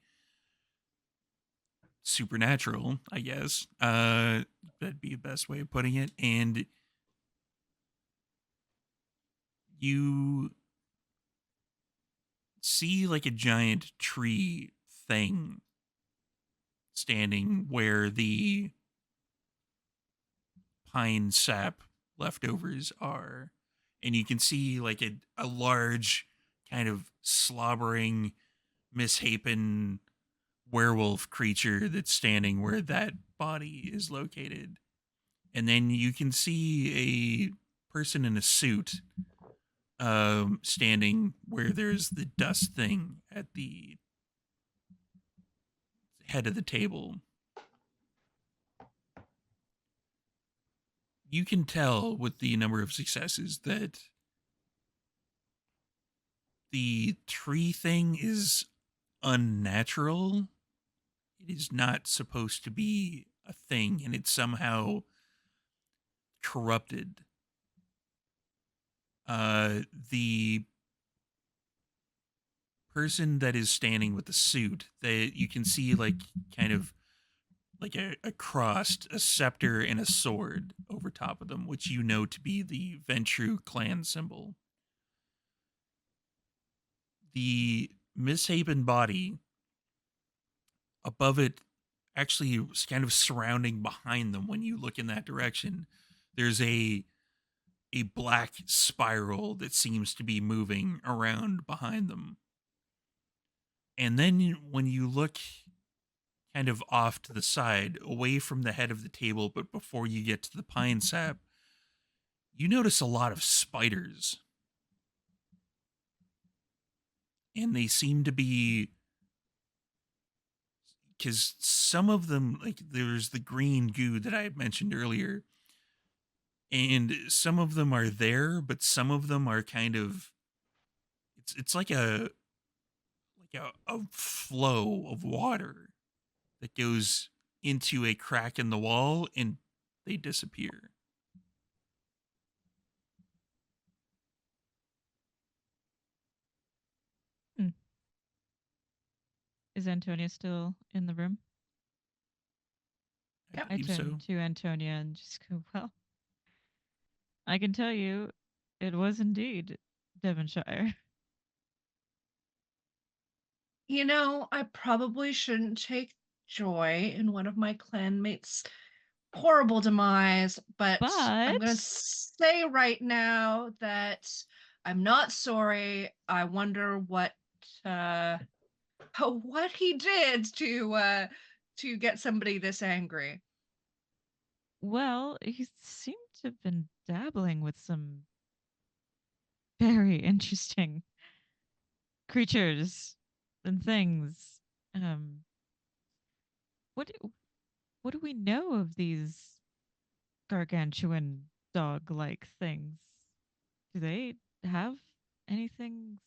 supernatural, I guess. That'd be the best way of putting it. And you see like a giant tree thing standing where the pine sap leftovers are. And you can see like a large kind of slobbering, misshapen werewolf creature that's standing where that body is located. And then you can see a person in a suit standing where there's the dust thing at the head of the table. You can tell with the number of successes that the tree thing is unnatural. It is not supposed to be a thing, and it's somehow corrupted. The person that is standing with the suit, that you can see like kind of like a cross, a scepter, and a sword over top of them, which you know to be the Ventru clan symbol. The misshapen body above it, actually kind of surrounding behind them when you look in that direction, there's a black spiral that seems to be moving around behind them. And then when you look kind of off to the side, away from the head of the table, but before you get to the pine sap, you notice a lot of spiders. And they seem to be, because some of them, like there's the green goo that I mentioned earlier, and some of them are there, but some of them are kind of, it's like a flow of water that goes into a crack in the wall and they disappear. Is Antonia still in the room? I I believe turn so. to Antonia and just go, well, I can tell you it was indeed Devonshire. I probably shouldn't take joy in one of my clanmates' horrible demise, but I'm going to But say right now that I'm not sorry. I wonder what he did to get somebody this angry. well, he seemed to have been dabbling with some very interesting creatures and things. Um, what what do we know of these gargantuan dog-like things? Do they have anything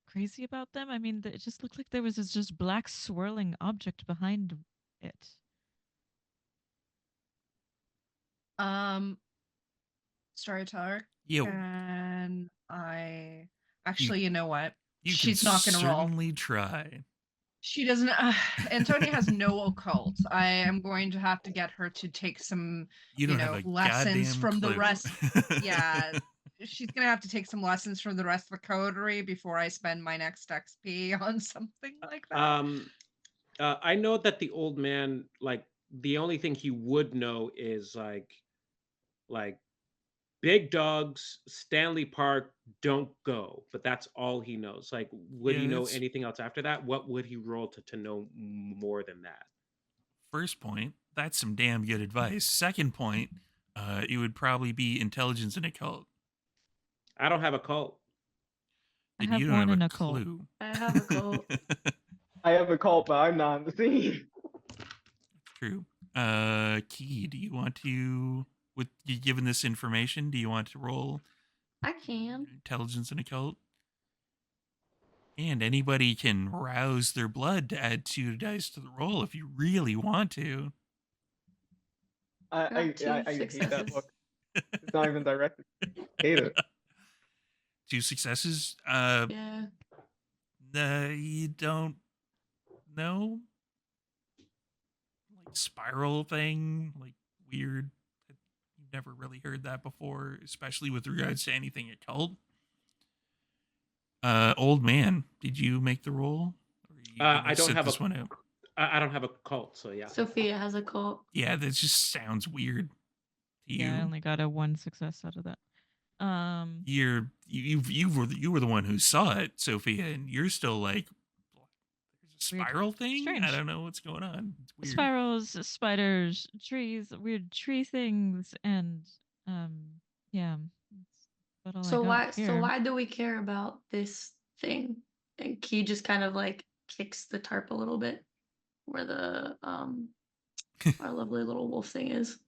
crazy about them? I mean, it just looked like there was this just black swirling object behind it. Um, Storyteller, Yo, and I you actually, you know what? you can She's not gonna roll. certainly try. She doesn't. Antonia has no occult. I am going to have to get her to take some, You don't have a lessons goddamn from the clue. rest. Yeah, she's gonna have to take some lessons from the rest of the coterie before I spend my next XP on something like that. I know that the old man, like, the only thing he would know is like big dogs, Stanley Park, don't go. But that's all he knows. Like, would Yeah, he know that's anything else after that? What would he roll to know more than that? first point. That's some damn good advice. Second point, it would probably be intelligence and occult. I don't have a cult. I Then have you don't one have in a a cult. clue. I have a cult. I have a cult, but I'm not on the scene. True. Key, do you want to, with you given this information, do you want to roll I can. intelligence and occult? And anybody can rouse their blood to add 2 dice to the roll if you really want to. I Got two hate that successes. book. It's not even directed. Hate it. 2 successes. Yeah. You don't know, like spiral thing, like weird. You've never really heard that before, especially with regards to anything occult. Old man, did you make the roll? Or are you gonna I don't sit have this a one out? I don't have a cult, so yeah. Sophia has a cult. Yeah, that just sounds weird to Yeah, I you. only got a 1 success out of that. You were the one who saw it, Sophia, and you're still like, there's a Weird. spiral thing. Strange. I don't know what's going on. It's weird. Spirals, spiders, trees, weird tree things, and yeah, that's about all I So got here. why do we care about this thing? And Key just kind of like kicks the tarp a little bit where the our lovely little wolf thing is.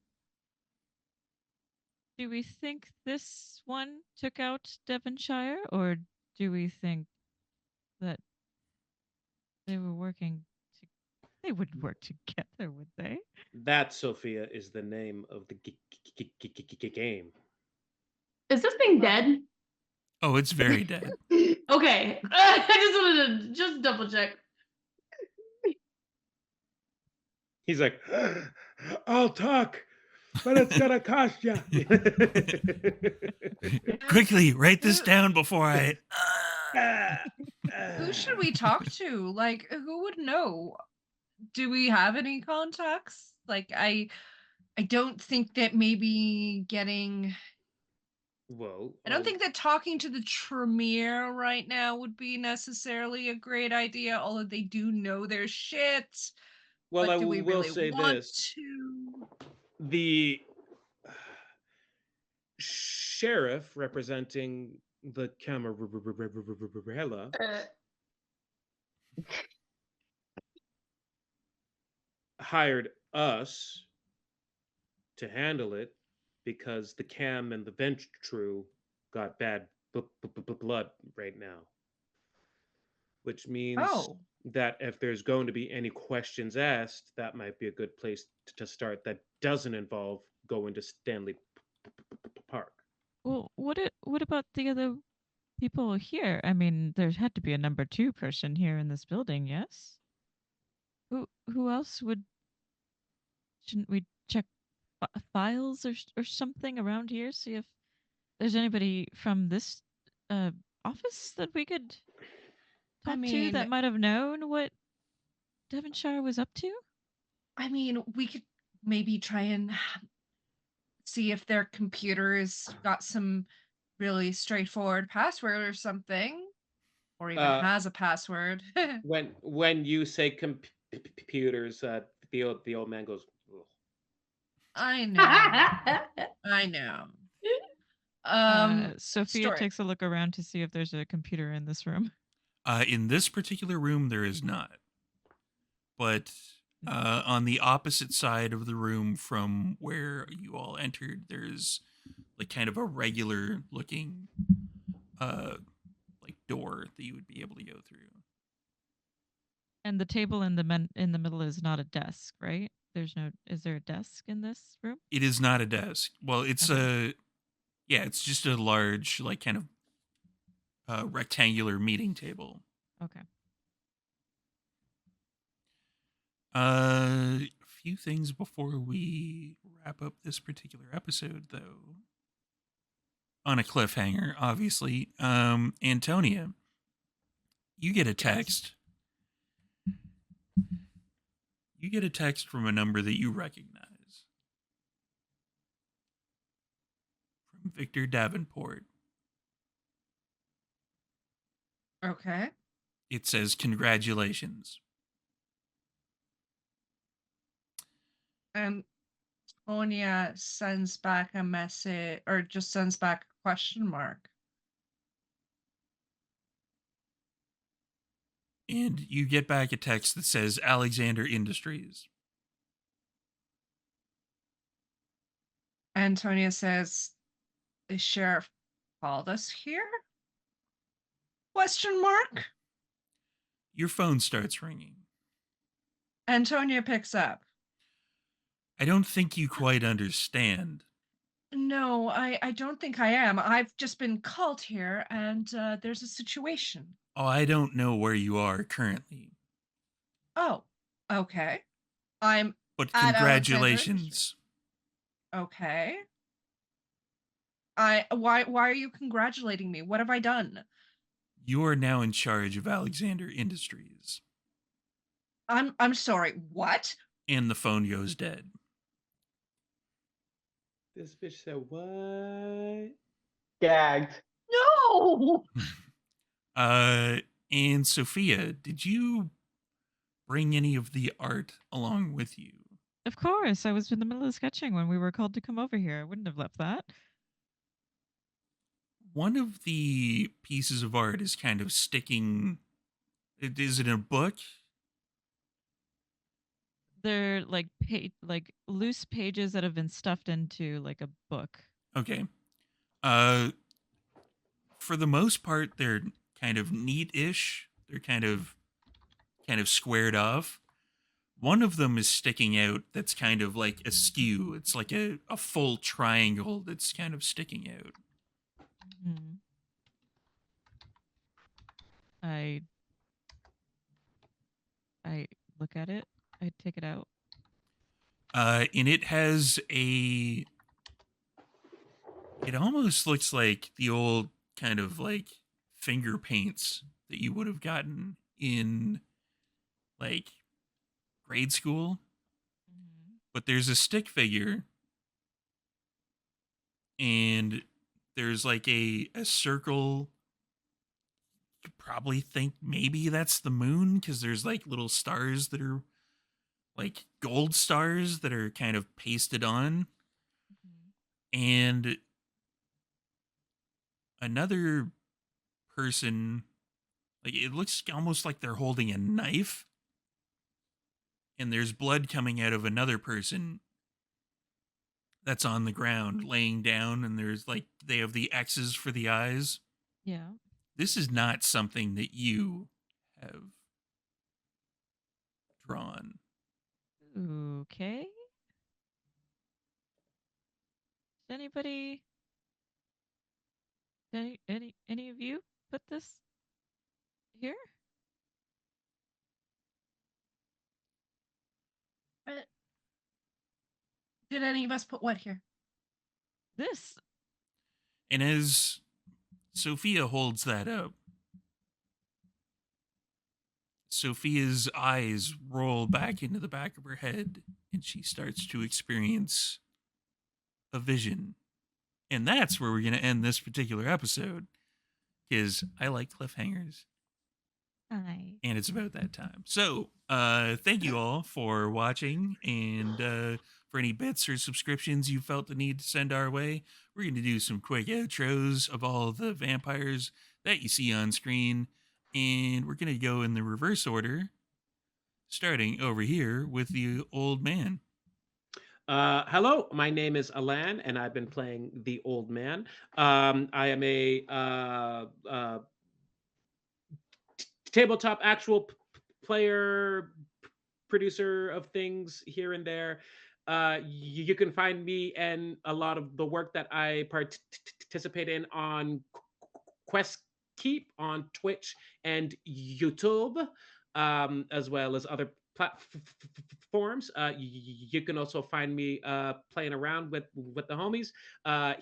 Do we think this one took out Devonshire, or do we think that they were working? They wouldn't work together, would they? That, Sophia, is the name of the game. Is this thing dead? Oh, it's very dead. Okay. I just wanted to just double check. He's like, I'll talk, but it's gonna cost you. Quickly, write this down before I. Who should we talk to? Like, who would know? Do we have any contacts? Like, I don't think that maybe getting. Well, I don't think that talking to the Tremere right now would be necessarily a great idea, although they do know their shit. well, But I do we will really say want this: to? the sheriff representing the Camarilla hired us to handle it because the Cam and the Ventru got bad blood right now, which means Oh, that if there's going to be any questions asked, that might be a good place to start. That doesn't involve going to Stanley Park. Well, what about the other people here? I mean, there had to be a number 2 person here in this building, yes? Who else would? Shouldn't we check files or something around here? See if there's anybody from this office that we could talk to mean- that might have known what Devonshire was up to? I mean, we could maybe try and see if their computer's got some really straightforward password or something, or even has a password. When you say computers, the old man goes, "Ugh." I know. I know. Sophia Story. takes a look around to see if there's a computer in this room. In this particular room, there is not. But on the opposite side of the room from where you all entered, there's like kind of a regular looking like door that you would be able to go through. And the table in the middle is not a desk, right? Is there a desk in this room? It is not a desk. Well, it's it's just a large, like kind of rectangular meeting table. Okay. A few things before we wrap up this particular episode, though. On a cliffhanger, obviously. Antonia, you get a text. You get a text from a number that you recognize. From Victor Davenport. Okay. It says, "Congratulations." And Tonya sends back a message, or just sends back a question mark. And you get back a text that says, "Alexander Industries." Antonia says, "The sheriff called us here?" Question mark. Your phone starts ringing. Antonia picks up. I don't think you quite understand. No, I don't think I am. I've just been called here, and there's a situation. Oh, I don't know where you are currently. Oh, okay. I'm But at Alexander congratulations. okay. Why are you congratulating me? What have I done? You are now in charge of Alexander Industries. I'm sorry. What? And the phone goes dead. This bitch said, "What?" Gagged. No. And Sophia, did you bring any of the art along with you? Of course, I was in the middle of sketching when we were called to come over here. I wouldn't have left that. One of the pieces of art is kind of sticking. Is it a book? They're like loose pages that have been stuffed into like a book. Okay. For the most part, they're kind of neat-ish. They're kind of squared off. One of them is sticking out that's kind of like askew. It's like a full triangle that's kind of sticking out. Hmm. I look at it. I take it out. And it has a. It almost looks like the old kind of like finger paints that you would have gotten in like grade school. But there's a stick figure, and there's like a circle. You probably think maybe that's the moon because there's like little stars that are like gold stars that are kind of pasted on. And another person, like it looks almost like they're holding a knife, and there's blood coming out of another person that's on the ground laying down, and there's like they have the X's for the eyes. Yeah. This is not something that you have drawn. Okay. Does anybody any of you put this here? Did any of us put what here? This. And as Sophia holds that up, Sophia's eyes roll back into the back of her head and she starts to experience a vision. And that's where we're going to end this particular episode because I like cliffhangers. Hi. And it's about that time. So, thank you all for watching. And for any bits or subscriptions you felt the need to send our way, we're going to do some quick outros of all the vampires that you see on screen. And we're going to go in the reverse order, starting over here with the old man. Hello, my name is Alan, and I've been playing the old man. I am a tabletop actual player, producer of things here and there. You can find me and a lot of the work that I participate in on Quest Keep on Twitch and YouTube, as well as other platforms. You can also find me playing around with the homies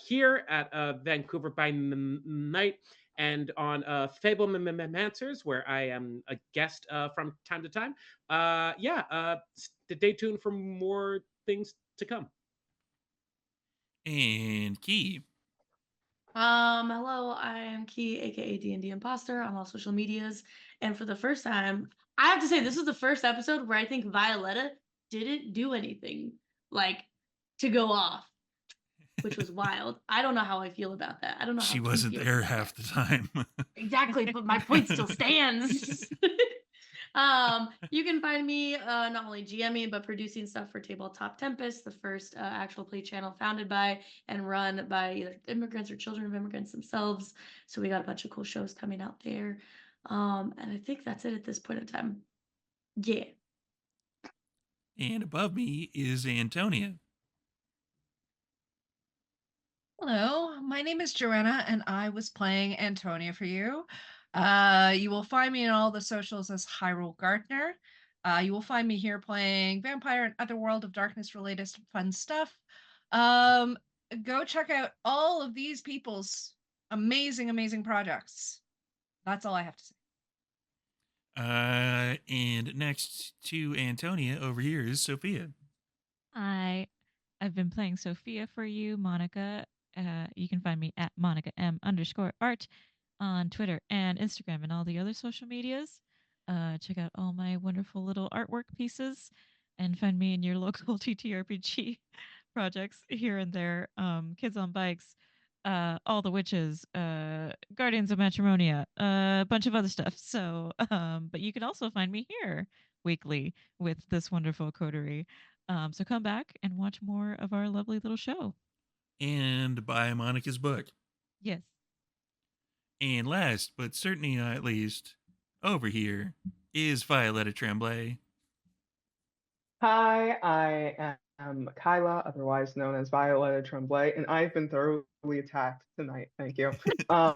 here at Vancouver by Night and on Fablememancers, where I am a guest from time to time. Stay tuned for more things to come. And Key. Hello, I am Key, aka D&D Imposter, on all social medias. And for the first time, I have to say this is the first episode where I think Violetta didn't do anything like to go off, which was wild. I don't know how I feel about that. I don't know how She Key wasn't feels there about half that. the time. Exactly, but my point still stands. You can find me not only GMing but producing stuff for Tabletop Tempest, the first actual play channel founded by and run by either immigrants or children of immigrants themselves. So we got a bunch of cool shows coming out there. And I think that's it at this point in time. Yeah. And above me is Antonia. Hello, my name is Joanna, and I was playing Antonia for you. You will find me in all the socials as Hyrule Gardner. You will find me here playing Vampire and other World of Darkness related fun stuff. Go check out all of these people's amazing, amazing projects. That's all I have to say. And next to Antonia over here is Sophia. I've been playing Sophia for you, Monica. You can find me at Monica_M_art on Twitter and Instagram and all the other social medias. Check out all my wonderful little artwork pieces and find me in your local TTRPG projects here and there. Kids on Bikes, All the Witches, Guardians of Matrimonia, a bunch of other stuff. So, but you can also find me here weekly with this wonderful coterie. So come back and watch more of our lovely little show. And buy Monica's book. Yes. And last, but certainly not least, over here is Violetta Tremblay. Hi, I am Kyla, otherwise known as Violetta Tremblay, and I've been thoroughly attacked tonight. Thank you. I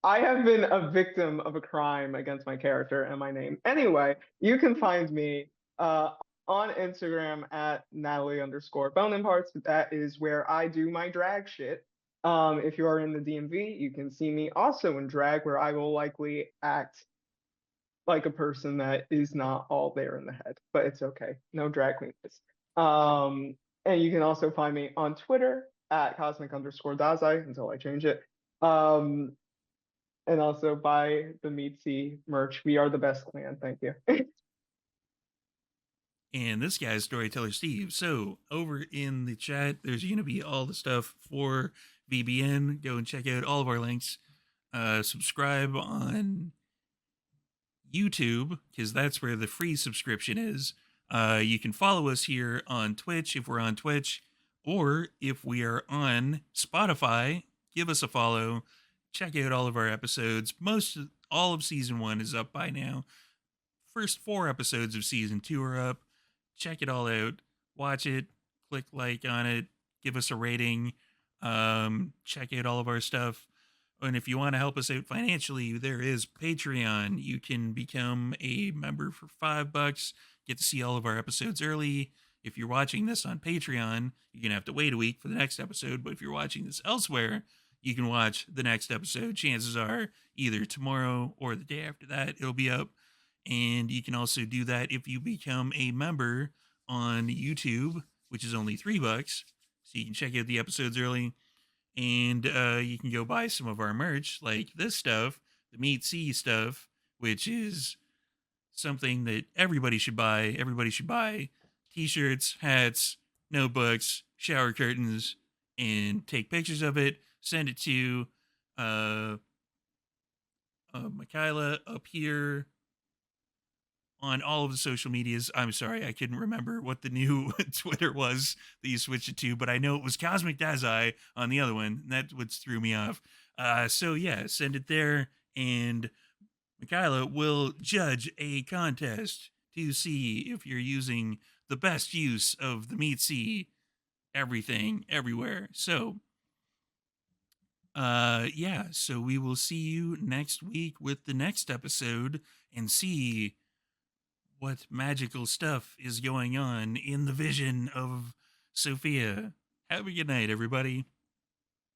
have been a victim of a crime against my character and my name. Anyway, you can find me on Instagram at Natalie_Boneimparts. That is where I do my drag shit. If you are in the DMV, you can see me also in drag, where I will likely act like a person that is not all there in the head, but it's okay. No drag queens. And you can also find me on Twitter at Cosmic_Dazai until I change it. And also buy the Meatsy merch. We are the best clan. Thank you. And this guy's Storyteller Steve. So over in the chat, there's going to be all the stuff for VBN. Go and check out all of our links. Subscribe on YouTube, because that's where the free subscription is. You can follow us here on Twitch if we're on Twitch, or if we are on Spotify, give us a follow. Check out all of our episodes. All of season 1 is up by now. First 4 episodes of season 2 are up. Check it all out. Watch it. Click like on it. Give us a rating. Check out all of our stuff. And if you want to help us out financially, there is Patreon. You can become a member for $5. Get to see all of our episodes early. If you're watching this on Patreon, you're going to have to wait a week for the next episode. But if you're watching this elsewhere, you can watch the next episode. Chances are either tomorrow or the day after that it'll be up. And you can also do that if you become a member on YouTube, which is only $3. So you can check out the episodes early. And you can go buy some of our merch, like this stuff, the Meat C stuff, which is something that everybody should buy. Everybody should buy t-shirts, hats, notebooks, shower curtains, and take pictures of it. Send it to Michaela up here on all of the social medias. I'm sorry, I couldn't remember what the new Twitter was that you switched it to, but I know it was Cosmic Dazai on the other one. And that's what threw me off. So yeah, send it there, and Michaela will judge a contest to see if you're using the best use of the Meat C everything everywhere. So yeah, so we will see you next week with the next episode and see what magical stuff is going on in the vision of Sophia. Have a good night, everybody.